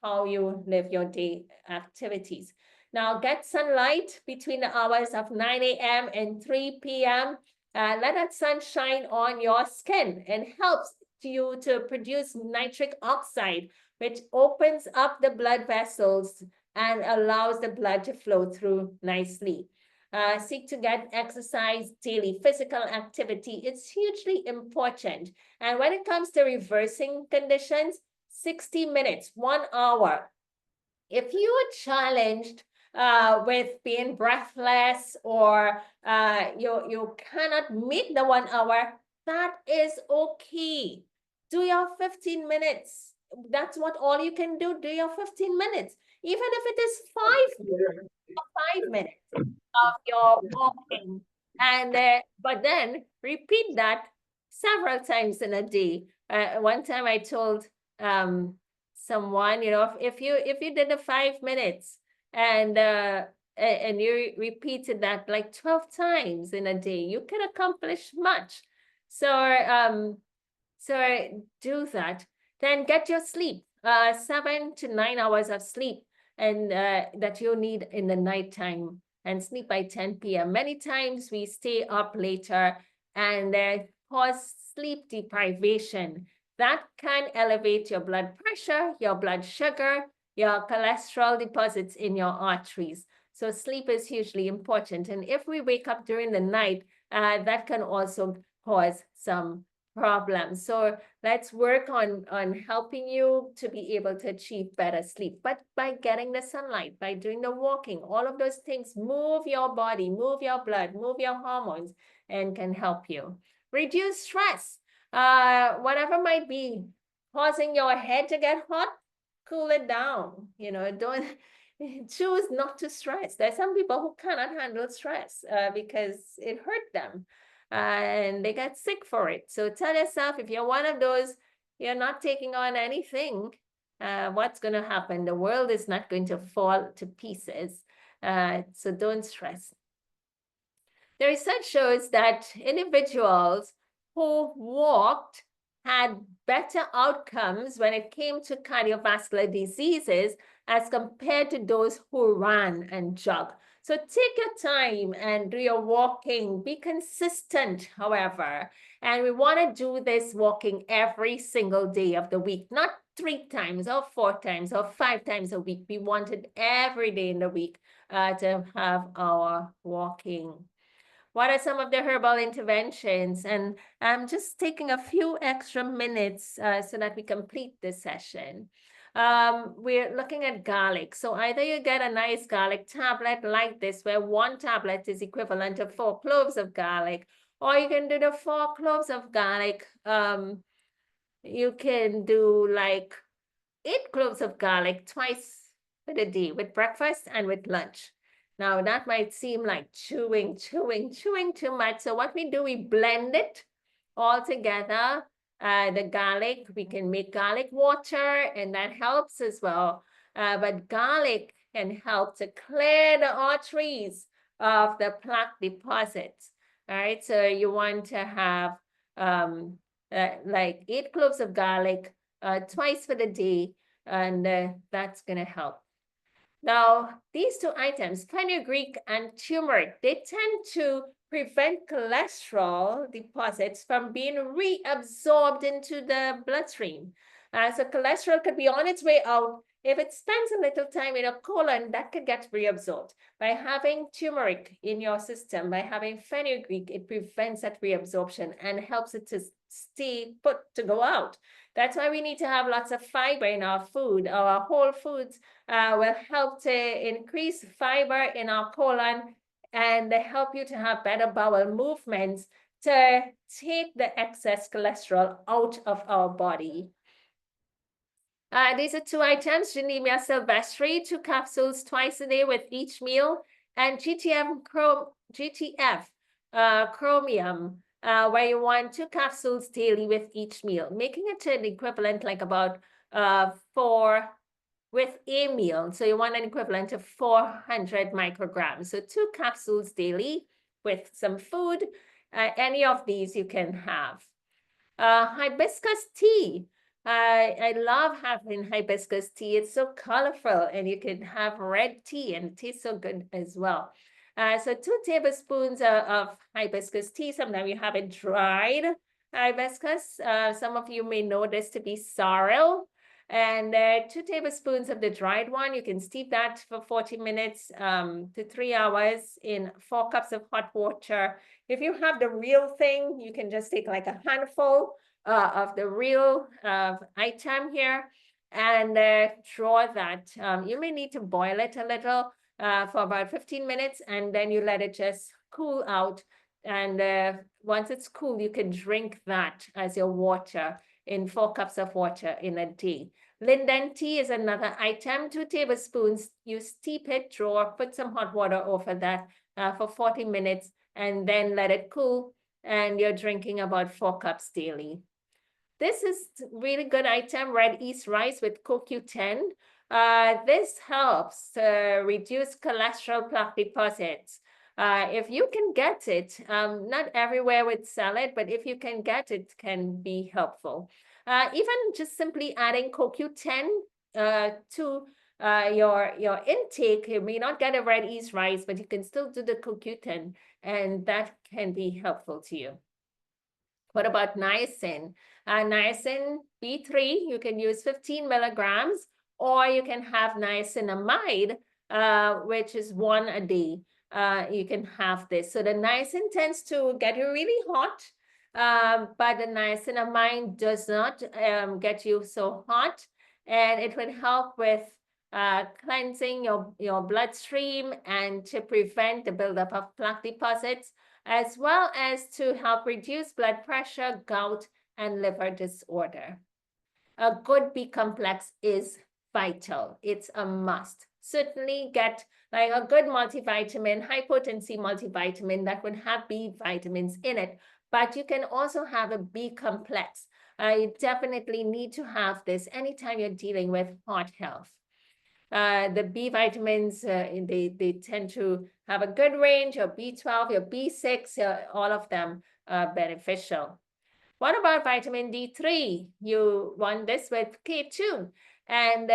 how you live your day activities. Now, get sunlight between the hours of 9 a.m. and 3 p.m. Let that sun shine on your skin and helps you to produce nitric oxide, which opens up the blood vessels and allows the blood to flow through nicely. Seek to get exercise daily, physical activity. It's hugely important. And when it comes to reversing conditions, 60 minutes, 1 hour. If you are challenged with being breathless or you cannot meet the 1 hour, that is okay. Do your 15 minutes. That's what all you can do. Do your 15 minutes. Even if it is 5 minutes of your walking. And but then repeat that several times in a day. One time I told someone, if you did the 5 minutes and you repeated that like 12 times in a day, you can accomplish much. So do that. Then get your sleep, 7 to 9 hours of sleep, and that you need in the nighttime, and sleep by 10 p.m. Many times we stay up later and cause sleep deprivation. That can elevate your blood pressure, your blood sugar, your cholesterol deposits in your arteries. So sleep is hugely important. And if we wake up during the night, that can also cause some problems. So let's work on helping you to be able to achieve better sleep. But by getting the sunlight, by doing the walking, all of those things move your body, move your blood, move your hormones, and can help you. Reduce stress. Whatever might be causing your head to get hot, cool it down. Don't choose not to stress. There's some people who cannot handle stress because it hurt them. And they get sick for it. So tell yourself, if you're one of those, you're not taking on anything, what's going to happen? The world is not going to fall to pieces. So don't stress. The research shows that individuals who walked had better outcomes when it came to cardiovascular diseases as compared to those who ran and jogged. So take your time and do your walking. Be consistent, however. And we want to do this walking every single day of the week, not 3 times or 4 times or 5 times a week. We want it every day in the week to have our walking. What are some of the herbal interventions? And I'm just taking a few extra minutes so that we complete this session. We're looking at garlic. So either you get a nice garlic tablet like this, where 1 tablet is equivalent to 4 cloves of garlic, or you can do the 4 cloves of garlic. You can do like 8 cloves of garlic twice a day with breakfast and with lunch. Now that might seem like chewing too much. So what we do, we blend it all together. The garlic, we can make garlic water, and that helps as well. But garlic can help to clear the arteries of the plaque deposits. All right, so you want to have like 8 cloves of garlic twice for the day, and that's going to help. Now, these 2 items, fenugreek and turmeric, they tend to prevent cholesterol deposits from being reabsorbed into the bloodstream. So cholesterol could be on its way out. If it spends a little time in your colon, that could get reabsorbed. By having turmeric in your system, by having fenugreek, it prevents that reabsorption and helps it to stay put to go out. That's why we need to have lots of fiber in our food. Our whole foods will help to increase fiber in our colon and help you to have better bowel movements to take the excess cholesterol out of our body. These are 2 items, Genemia sylvestre, 2 capsules twice a day with each meal, and GTF chromium, where you want 2 capsules daily with each meal, making it an equivalent like about 4 with a meal. So you want an equivalent of 400 micrograms. So 2 capsules daily with some food. Any of these you can have. Hibiscus tea. I love having hibiscus tea. It's so colorful, and you can have red tea and it tastes so good as well. So 2 tablespoons of hibiscus tea. Sometimes you have it dried hibiscus. Some of you may know this to be sorrel. And 2 tablespoons of the dried one. You can steep that for 40 minutes to 3 hours in 4 cups of hot water. If you have the real thing, you can just take like a handful of the real item here and draw that. You may need to boil it a little for about 15 minutes, and then you let it just cool out. And once it's cool, you can drink that as your water in 4 cups of water in a day. Linden tea is another item, 2 tablespoons. You steep it, draw, put some hot water over that for 40 minutes, and then let it cool, and you're drinking about 4 cups daily. This is really good item, red yeast rice with CoQ10. This helps to reduce cholesterol plaque deposits. If you can get it, not everywhere would sell it, but if you can get it, can be helpful. Even just simply adding CoQ10 to your intake, you may not get a red yeast rice, but you can still do the CoQ10, and that can be helpful to you. What about niacin? Niacin B3, you can use 15 milligrams, or you can have niacinamide, which is 1 a day. You can have this. So the niacin tends to get you really hot, but the niacinamide does not get you so hot, and it would help with cleansing your bloodstream and to prevent the buildup of plaque deposits, as well as to help reduce blood pressure, gout, and liver disorder. A good B complex is vital. It's a must. Certainly get like a good multivitamin, high potency multivitamin that would have B vitamins in it, but you can also have a B complex. You definitely need to have this anytime you're dealing with heart health. The B vitamins, they tend to have a good range, your B12, your B6, all of them are beneficial. What about vitamin D3? You want this with K2, and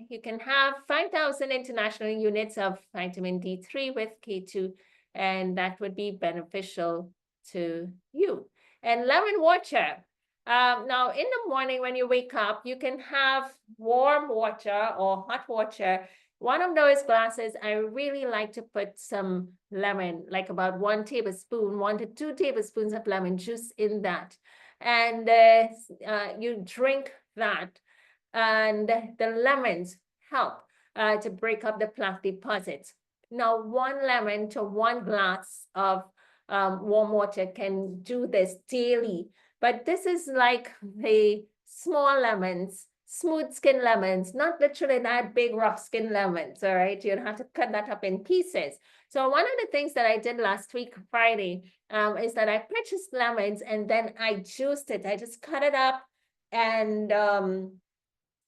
you can have 5,000 international units of vitamin D3 with K2, and that would be beneficial to you. And lemon water. Now, in the morning when you wake up, you can have warm water or hot water. One of those glasses, I really like to put some lemon, like about 1 tablespoon, 1 to 2 tablespoons of lemon juice in that. And you drink that, and the lemons help to break up the plaque deposits. Now, 1 lemon to 1 glass of warm water can do this daily. But this is like the small lemons. smooth skin lemons, not the Trinidad big rough skin lemons, all right? You'd have to cut that up in pieces. So one of the things that I did last week, Friday, is that I purchased lemons and then I juiced it. I just cut it up and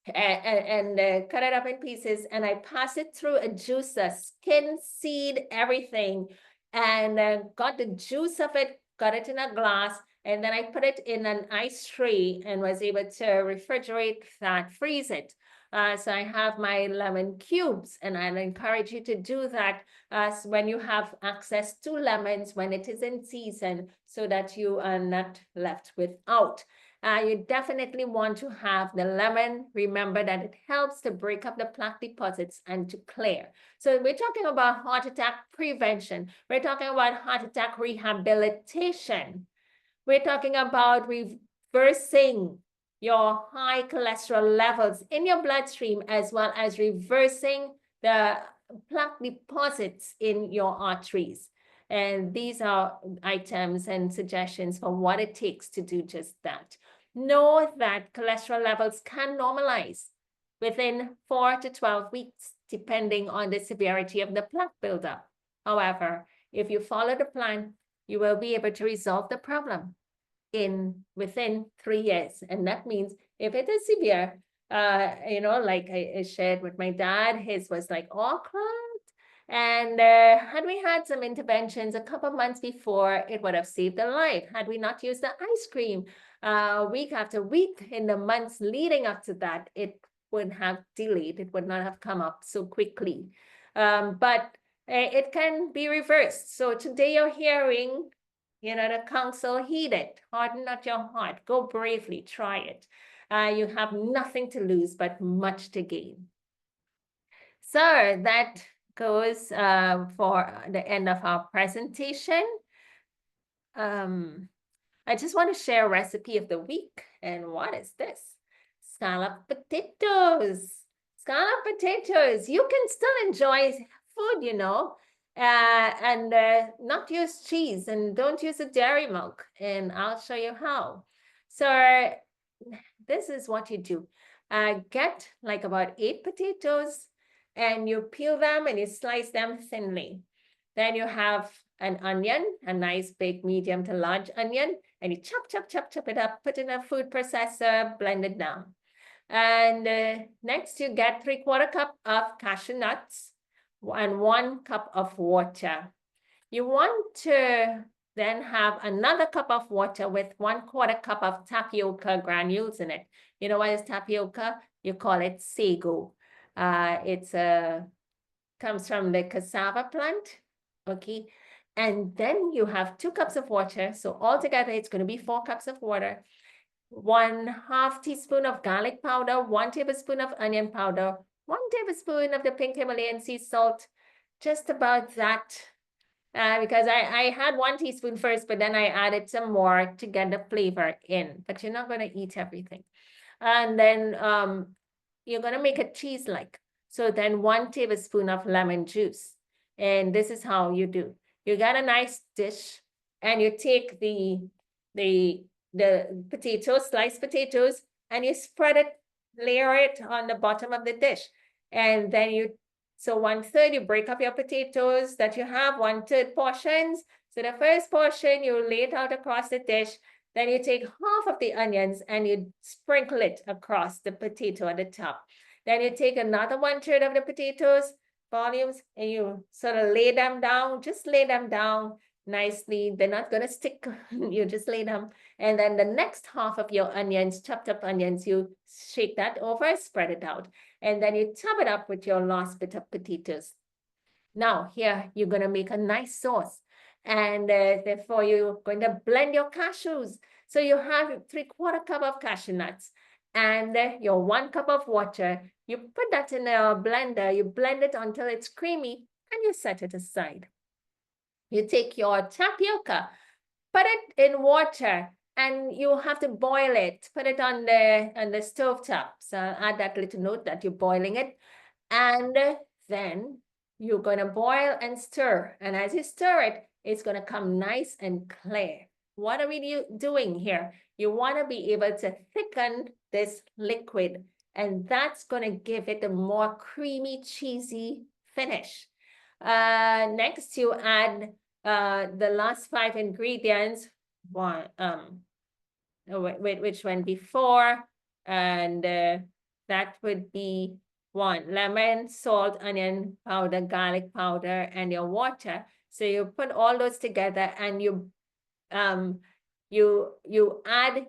cut it up in pieces, and I pass it through a juicer, skin, seed, everything, and got the juice of it, got it in a glass, and then I put it in an ice tray and was able to refrigerate that, freeze it. So I have my lemon cubes, and I'll encourage you to do that when you have access to lemons when it is in season, so that you are not left without. You definitely want to have the lemon. Remember that it helps to break up the plaque deposits and to clear. So we're talking about heart attack prevention. We're talking about heart attack rehabilitation. We're talking about reversing your high cholesterol levels in your bloodstream, as well as reversing the plaque deposits in your arteries. And these are items and suggestions for what it takes to do just that. Know that cholesterol levels can normalize within 4 to 12 weeks, depending on the severity of the plaque buildup. However, if you follow the plan, you will be able to resolve the problem within 3 years. And that means if it is severe, like I shared with my dad, his was like all clogged. And had we had some interventions a couple months before, it would have saved a life. Had we not used the ice cream week after week in the months leading up to that, it would have delayed. It would not have come up so quickly. But it can be reversed. So today you're hearing, the counsel, heed it, harden not your heart, go bravely, try it. You have nothing to lose, but much to gain. So that goes for the end of our presentation. I just want to share a recipe of the week. And what is this? Scalloped potatoes. Scalloped potatoes. You can still enjoy food, and not use cheese, and don't use the dairy milk. And I'll show you how. So this is what you do. Get like about 8 potatoes, and you peel them and you slice them thinly. Then you have an onion, a nice big medium to large onion, and you chop it up, put in a food processor, blend it down. And next you get 3/4 cup of cashew nuts and 1 cup of water. You want to then have another cup of water with 1/4 cup of tapioca granules in it. You know what is tapioca? You call it sago. Comes from the cassava plant, okay? And then you have 2 cups of water. So altogether, it's going to be 4 cups of water. 1/2 teaspoon of garlic powder, 1 tablespoon of onion powder, 1 tablespoon of the pink Himalayan sea salt, just about that. Because I had 1 teaspoon first, but then I added some more to get the flavor in. But you're not going to eat everything. And then you're going to make it cheese-like. So then 1 tablespoon of lemon juice. And this is how you do. You got a nice dish, and you take the potatoes, sliced potatoes, and you spread it, layer it on the bottom of the dish. And then so 1/3, you break up your potatoes that you have, 1/3 portions. So the first portion, you lay it out across the dish. Then you take half of the onions and you sprinkle it across the potato at the top. Then you take another 1/3 of the potatoes, volumes, and you sort of lay them down, just lay them down nicely. They're not going to stick. You just lay them. And then the next half of your onions, chopped up onions, you shake that over, spread it out. And then you top it up with your last bit of potatoes. Now here, you're going to make a nice sauce. And therefore, you're going to blend your cashews. So you have 3/4 cup of cashew nuts and your 1 cup of water. You put that in a blender, you blend it until it's creamy, and you set it aside. You take your tapioca, put it in water, and you have to boil it. Put it on the stove top. So add that little note that you're boiling it. And then you're going to boil and stir. And as you stir it, it's going to come nice and clear. What are we doing here? You want to be able to thicken this liquid And that's going to give it a more creamy, cheesy finish. Next, you add the last 5 ingredients, which went before, and that would be 1 lemon, salt, onion powder, garlic powder, and your water. So you put all those together, and you add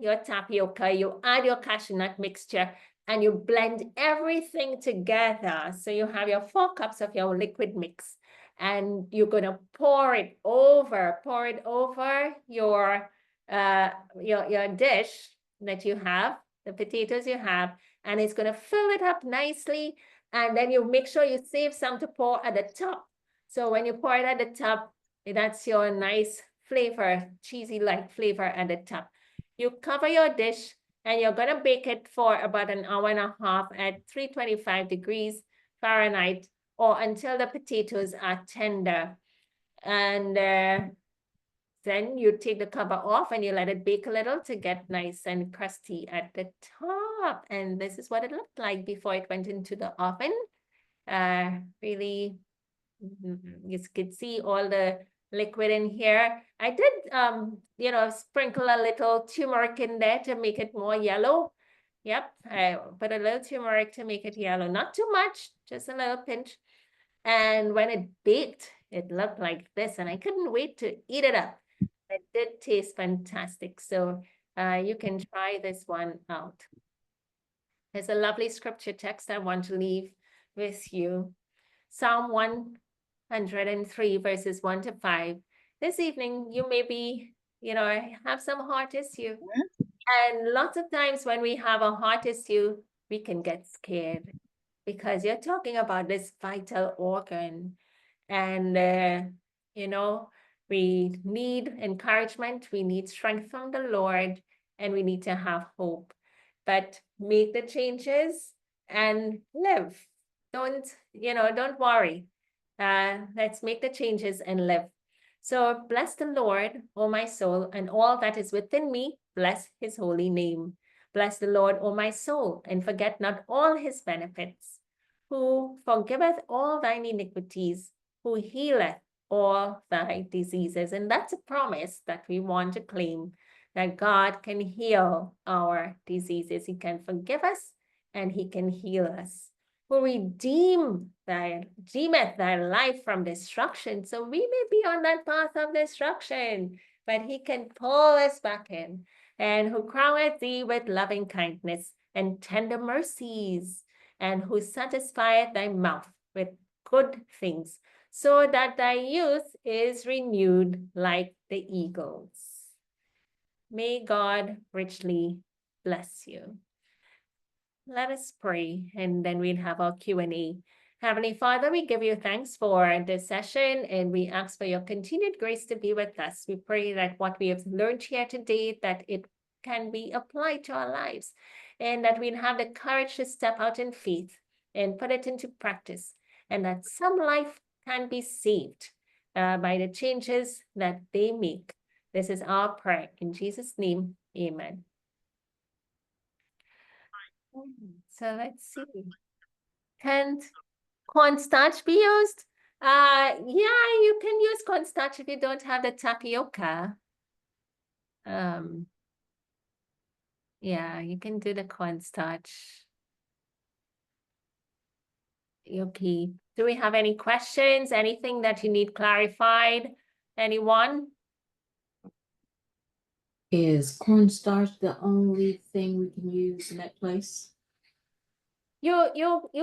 your tapioca, you add your cashew nut mixture, and you blend everything together. So you have your 4 cups of your liquid mix, and you're gonna pour it over your dish that you have, the potatoes you have, and it's gonna fill it up nicely. And then you make sure you save some to pour at the top. So when you pour it at the top, that's your nice flavor, cheesy like flavor at the top. You cover your dish, and you're gonna bake it for about 1.5 hours at 325 degrees Fahrenheit, or until the potatoes are tender. And then you take the cover off and you let it bake a little to get nice and crusty at the top. And this is what it looked like before it went into the oven. Really, you could see all the liquid in here. I did, sprinkle a little turmeric in there to make it more yellow. Yep, I put a little turmeric to make it yellow. Not too much, just a little pinch. And when it baked, it looked like this, and I couldn't wait to eat it up. It did taste fantastic. So you can try this one out. There's a lovely scripture text I want to leave with you. Psalm 103 verses 1 to 5. This evening, you may be, have some heart issue. And lots of times when we have a heart issue, we can get scared because you're talking about this vital organ. And, we need encouragement, we need strength from the Lord, and we need to have hope. But make the changes and live. Don't worry. Let's make the changes and live. So bless the Lord, O my soul, and all that is within me, bless his holy name. Bless the Lord, O my soul, and forget not all his benefits, who forgiveth all thine iniquities, who healeth all thy diseases. And that's a promise that we want to claim, that God can heal our diseases. He can forgive us and he can heal us. Who redeemeth thy life from destruction. So we may be on that path of destruction, but he can pull us back in. And who crowneth thee with loving kindness and tender mercies, and who satisfieth thy mouth with good things, so that thy youth is renewed like the eagles. May God richly bless you. Let us pray, and then we'll have our Q&A. Heavenly Father, we give you thanks for this session, and we ask for your continued grace to be with us. We pray that what we have learned here today, that it can be applied to our lives, and that we'll have the courage to step out in faith and put it into practice, and that some life can be saved by the changes that they make. This is our prayer. In Jesus' name, amen. So let's see. Can cornstarch be used? Yeah, you can use cornstarch if you don't have the tapioca. Yeah, you can do the cornstarch. Okay. Do we have any questions? Anything that you need clarified? Anyone? Is cornstarch the only thing we can use in that place? You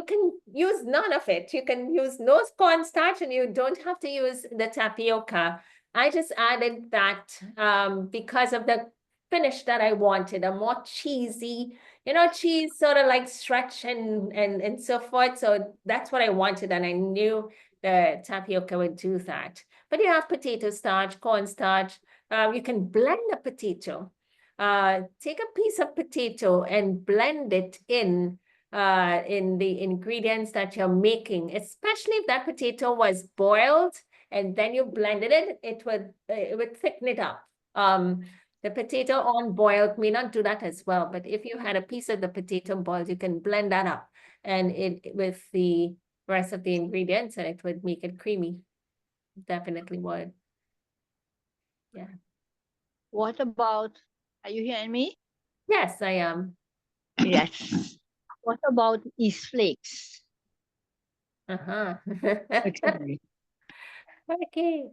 can use none of it. You can use no cornstarch, and you don't have to use the tapioca. I just added that because of the finish that I wanted, a more cheesy, cheese sort of like stretch and so forth. So that's what I wanted, and I knew the tapioca would do that. But you have potato starch, cornstarch. You can blend a potato. Take a piece of potato and blend it in the ingredients that you're making, especially if that potato was boiled and then you blended it, it would thicken it up. The potato on boiled may not do that as well, but if you had a piece of the potato boiled, you can blend that up and it with the rest of the ingredients and it would make it creamy. Definitely would. What about, are you hearing me? Yes, I am. Yes. What about yeast flakes? Uh-huh. Okay. Okay.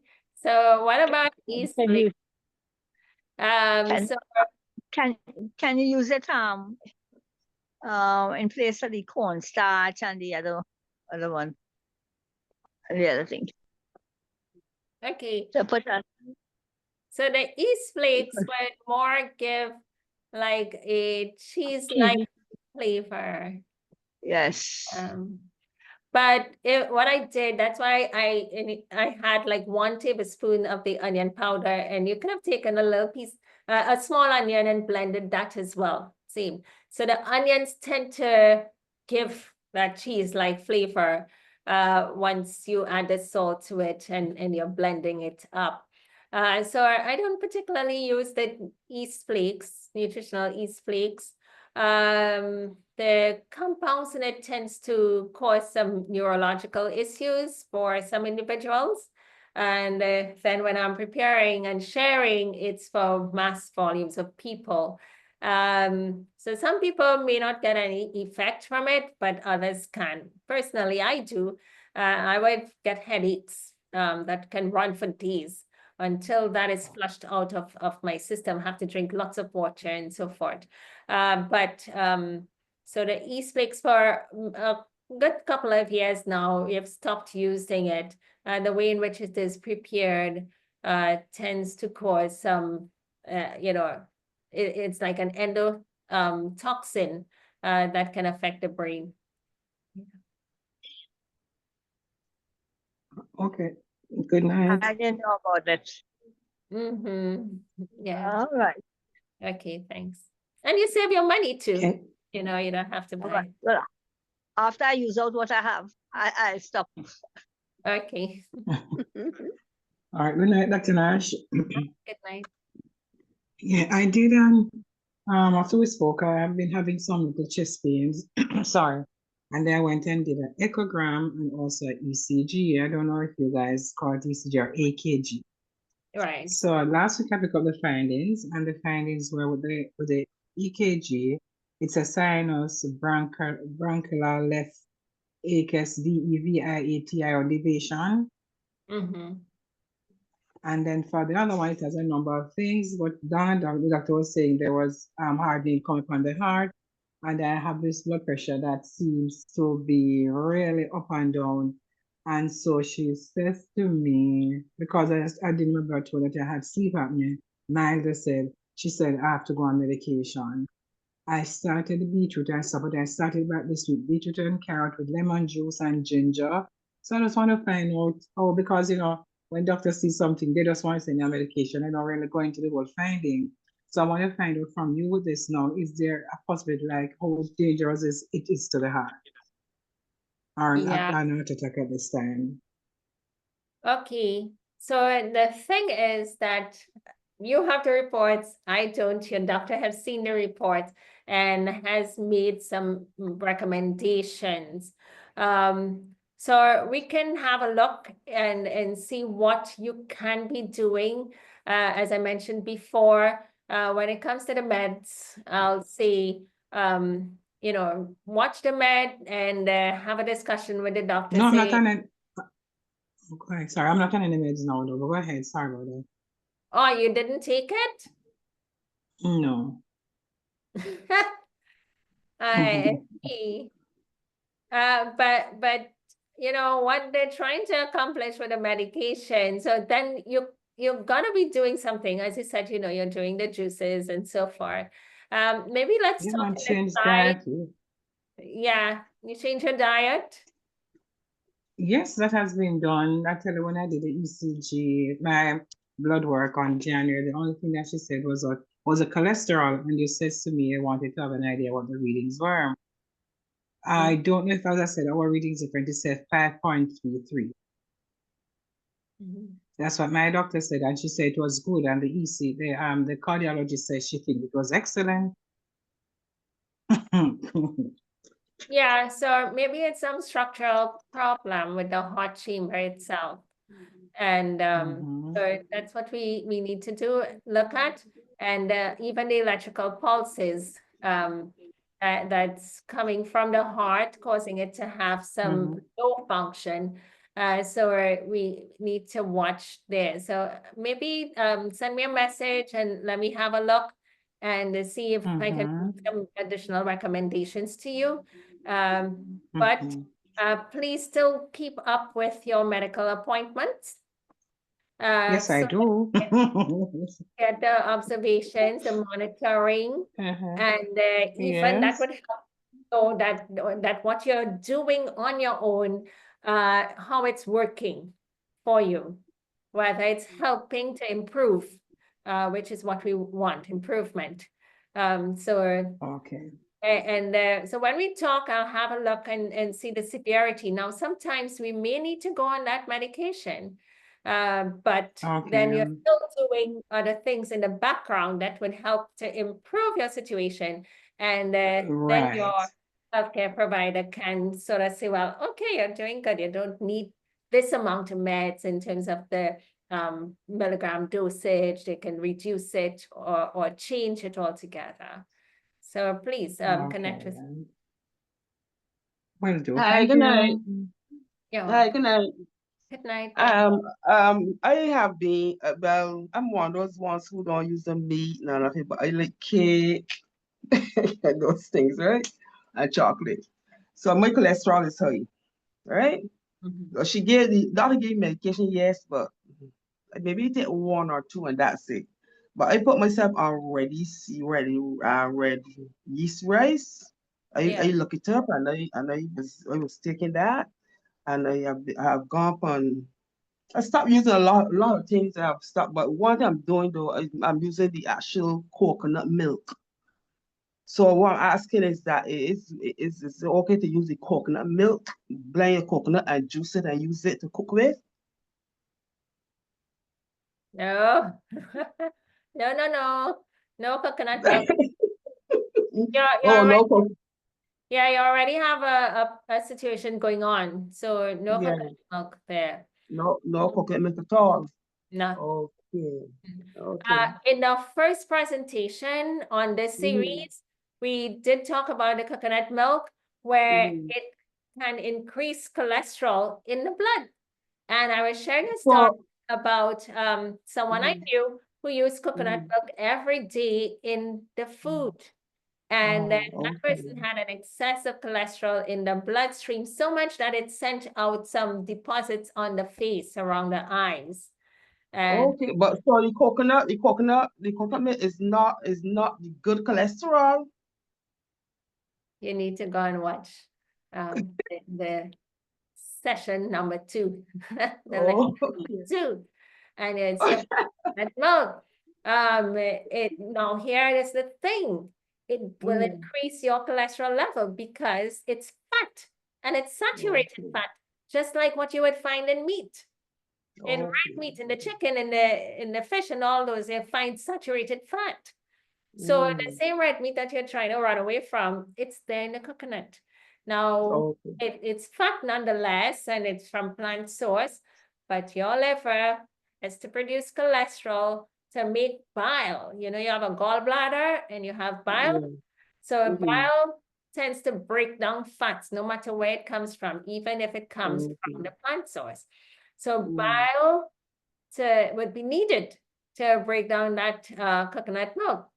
So what about yeast Can you, flakes? can, So can, can you use it in place of the cornstarch and the other one, the other thing? okay. So put that. So the yeast flakes would more give like a cheese-like flavor. Yes. But what I did, that's why I had like 1 tablespoon of the onion powder, and you could have taken a little piece, a small onion, and blended that as well. Same. So the onions tend to give that cheese-like flavor once you add the salt to it and you're blending it up. So I don't particularly use the yeast flakes, nutritional yeast flakes. The compounds in it tends to cause some neurological issues for some individuals. And then when I'm preparing and sharing, it's for mass volumes of people. So some people may not get any effect from it, but others can. Personally, I do. I would get headaches that can run for days until that is flushed out of my system. I have to drink lots of water and so forth. So the yeast flakes for a good couple of years now, we have stopped using it. The way in which it is prepared tends to cause some, it's like an endotoxin that can affect the brain. Okay. Good night. I didn't know about that. Yeah. All right. Okay, thanks. And you save your money too. Okay. You don't have to All buy. right. Well, after I use out what I have, I stop. Okay. All right. Good night, Dr. Nash. Good night. Yeah, I did after we spoke, I've been having some little chest pains. Sorry. And then I went and did an echogram and also an ECG. I don't know if you guys call it ECG or AKG. Right. So last week I picked up the findings, and the findings were with the EKG. It's a sinus bronchial left ACS DEVIATI or deviation. And then for the other one, it has a number of things. But the doctor was saying there was hardening coming from the heart, and I have this blood pressure that seems to be really up and down. And so she says to me, because I didn't remember that I had sleep apnea, she said I have to go on medication. I started the beetroot and stuff, but I started back this week, beetroot and carrot with lemon juice and ginger. So I just want to find out, because, when doctors see something, they just want to send a medication. They're not really going to the whole finding. So I want to find out from you with this now, is there a possibility, like, how dangerous it is to the heart? Or an heart attack at this time? Okay. So the thing is that you have the reports. I don't. Your doctor has seen the reports and has made some recommendations. So we can have a look and see what you can be doing. As I mentioned before, when it comes to the meds, I'll say, watch the med and have a discussion with the doctor. No, I'm not on it. Okay, sorry, I'm not on any meds now, though. Go ahead. Sorry about that. Oh, you didn't take it? No. I see. But what they're trying to accomplish with the medication. So then you're gonna be doing something. As you said, you're doing the juices and so forth. Maybe let's Yeah, talk man, to the change side. diet. Yeah, you change your diet. Yes, that has been done. Actually, when I did the ECG, my blood work on January, the only thing that she said was a cholesterol, and you said to me I wanted to have an idea what the readings were. I don't know if, as I said, our readings different. It said 5.33. That's what my doctor said, and she said it was good. And the the cardiologist said she think it was excellent. Yeah, so maybe it's some structural problem with the heart chamber itself. And so that's what we need to look at. And even the electrical pulses that's coming from the heart, causing it to have some low function. So we need to watch there. So maybe send me a message and let me have a look and see if I can make some additional recommendations to you. But please still keep up with your medical appointments. Yes, I So do. get the observations, the monitoring, and even that Yes. would help know that what you're doing on your own, how it's working for you, whether it's helping to improve, which is what we want, improvement. So Okay. so when we talk, I'll have a look and see the severity. Now, sometimes we may need to go on that medication, but then you're Okay. still doing other things in the background that would help to improve your situation. And then your Right. healthcare provider can sort of say, well, okay, you're doing good. You don't need this amount of meds in terms of the milligram dosage. They can reduce it or change it altogether. So please connect with. Okay. Will do. Hi, Thank good night. you. Yeah. Hi, good night. Good night. Bye. I have been, well, I'm one of those ones who don't use the meat and nothing, but I like cake and those things, right? And chocolate. So my cholesterol is high, right? So doctor gave me medication, yes, but maybe you take one or two and that's it. But I put myself on red yeast rice. I look it up and I was taking that and I have gone on. I stopped using a lot of things. I've stopped, but one thing I'm doing though, I'm using the actual coconut milk. So what I'm asking is that is it okay to use the coconut milk, blend your coconut and juice it and use it to cook with? No. No coconut milk. You're Oh already, no, yeah, you already have a situation going on. So no yeah, coconut milk there. no coconut milk at all. No. Okay, okay. In the first presentation on this series, we did talk about the coconut milk where it can increase cholesterol in the blood. And I was sharing a story So, about someone I knew who used coconut mhm. milk every day in the food. And then Oh, that person had an excess of cholesterol in the bloodstream, so much that it sent out some deposits on the face around the eyes. And okay. But so the coconut milk is not the good cholesterol. you need to go and watch the session number 2, the Oh, lecture 2, and it's that milk. Now here is the thing. It will increase your cholesterol level because it's fat and it's saturated okay, fat, just like what you would find in meat. In red okay. meat, in the chicken, in the fish, and all those, you find saturated fat. So the same red meat that you're trying to run away from, it's there in the coconut. Now, Okay. it's fat nonetheless, and it's from plant source, but your liver is to produce cholesterol to make bile. You know, you have a gallbladder and you have bile. So bile tends to break down fats, no matter where it comes from, even if it comes from the plant source. So bile would be needed to break down that coconut milk.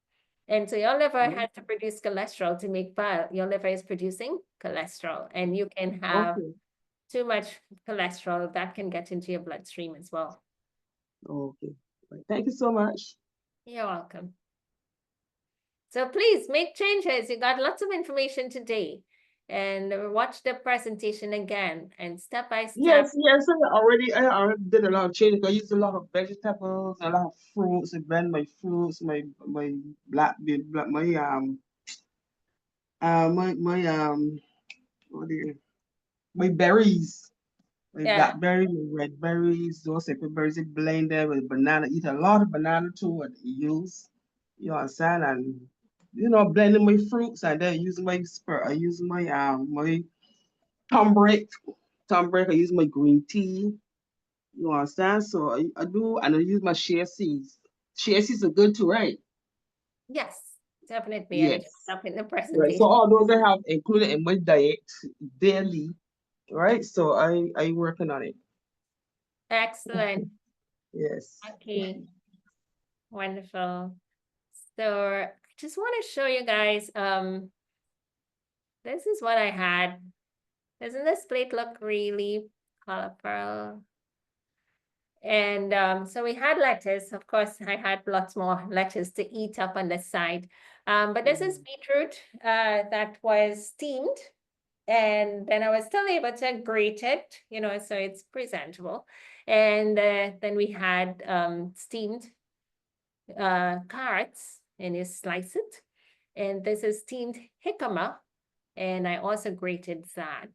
And so your liver has to produce cholesterol to make bile. Your liver is producing cholesterol, and you can have Okay. too much cholesterol that can get into your bloodstream as well. Okay. Thank you so much. You're welcome. So please make changes. You got lots of information today. And watch the presentation again and step by step. Yes, I already did a lot of changes. I used a lot of vegetables, a lot of fruits. I blend my fruits, my my what do you my berries. With Yeah. blackberry, with red berries, those type of berries, you blend them with banana, eat a lot of banana too, what you use. You understand? And blending my fruits and then using my I use my turmeric, I use my green tea. You understand? So I do, and I use my shea seeds. Shea seeds are good too, right? Yes, definitely. I Yes. just up in the Right. So presentation. all those I have included in my diet daily, right? So I working on it. Excellent. Yes. Okay. Wonderful. So I just want to show you guys, this is what I had. Doesn't this plate look really colorful? And so we had lettuce. Of course, I had lots more lettuce to eat up on the side. But this is beetroot that was steamed. And then I was still able to grate it, so it's presentable. And then we had steamed carrots, and you slice it. And this is steamed jicama, and I also grated that.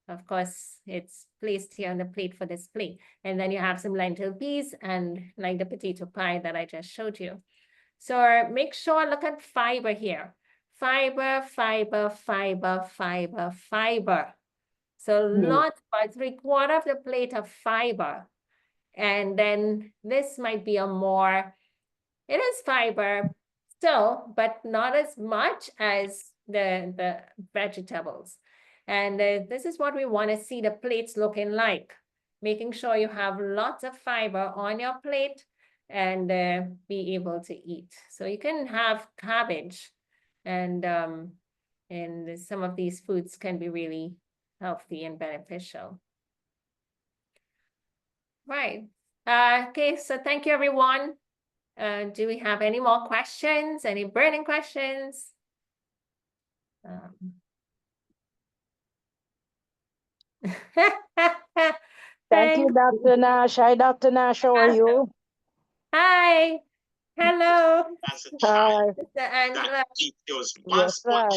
Of course, it's placed here on the plate for display. And then you have some lentil peas and like the potato pie that I just showed you. So make sure, look at fiber here. Fiber, fiber, fiber, fiber, fiber. So lots, about 3/4 of the plate of fiber. And then this might be it is fiber still, but not as much as the vegetables. And this is what we want to see the plates looking like. Making sure you have lots of fiber on your plate and be able to eat. So you can have cabbage and some of these foods can be really healthy and beneficial. Right. Okay, so thank you, everyone. Do we have any more questions? Any burning questions? Thank you, Dr. Nash. Hi, Dr. Nash. How are you? Hi. Hello. Hi. Mr. Angela. Yes, sir.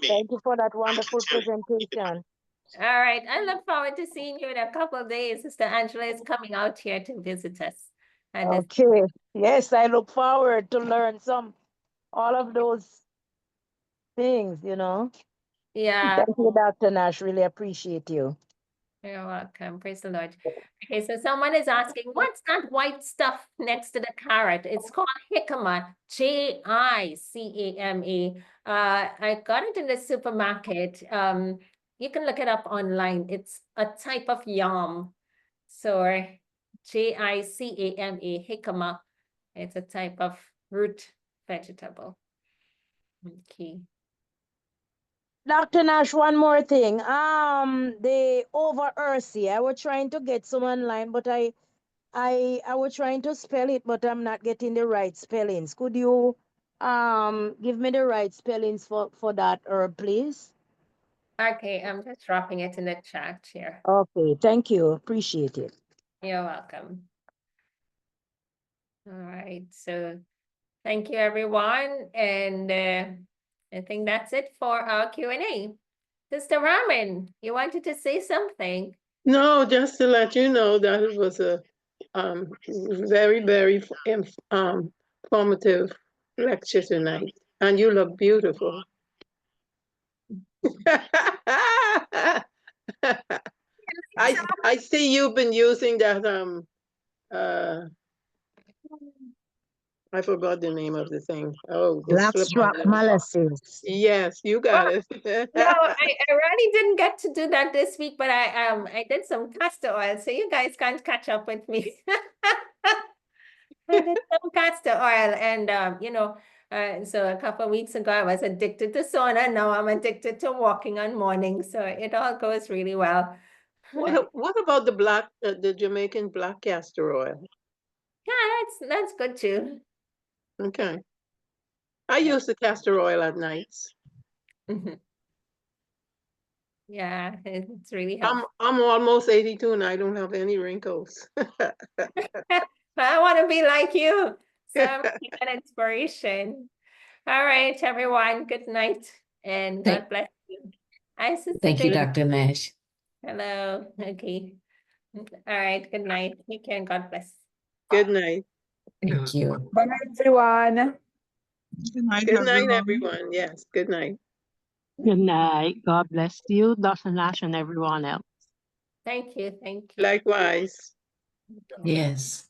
Thank you for that wonderful presentation. All right. I look forward to seeing you in a couple of days. Sister Angela is coming out here to visit us. And Okay. Yes, I look forward to learn all of those things, yeah. Thank you, Dr. Nash. Really appreciate you. You're welcome. Praise the Lord. Okay, so someone is asking, what's that white stuff next to the carrot? It's called jicama, Jicama. I got it in the supermarket. You can look it up online. It's a type of yam. So Jicama, jicama. It's a type of root vegetable. Okay. Dr. Nash, one more thing. The over Earthy, I was trying to get some online, but I was trying to spell it, but I'm not getting the right spellings. Could you give me the right spellings for that herb, please? Okay, I'm just dropping it in the chat here. Okay, thank you. Appreciate it. You're welcome. All right, so thank you, everyone. And I think that's it for our Q&A. Sister Raman, you wanted to say something? No, just to let you know that it was a very, very formative lecture tonight. And you look beautiful. I see you've been using that I forgot the name of the thing. Oh, Blackstrap molasses. Yes, you got it. No, I really didn't get to do that this week, but I did some castor oil, so you guys can't catch up with me. I did some castor oil, and so a couple of weeks ago I was addicted to sauna. Now I'm addicted to walking on mornings, so it all goes really well. What about the Jamaican black castor oil? Yeah, that's good too. Okay. I use the castor oil at nights. Yeah, it's really helpful. I'm almost 82 and I don't have any wrinkles. I want to be like you. So I'm an inspiration. All right, everyone. Good night and God bless you. Hi, Sister Thank you, Tracy. Dr. Nash. Hello. Okay. All right. Good night. Take care and God bless. Good night. Thank you. Bye, everyone. Good night, Good night, everyone. everyone. Yes, good night. Good night. God bless you, Dr. Nash, and everyone else. Thank you. Thank you. Likewise. Okay. Yes.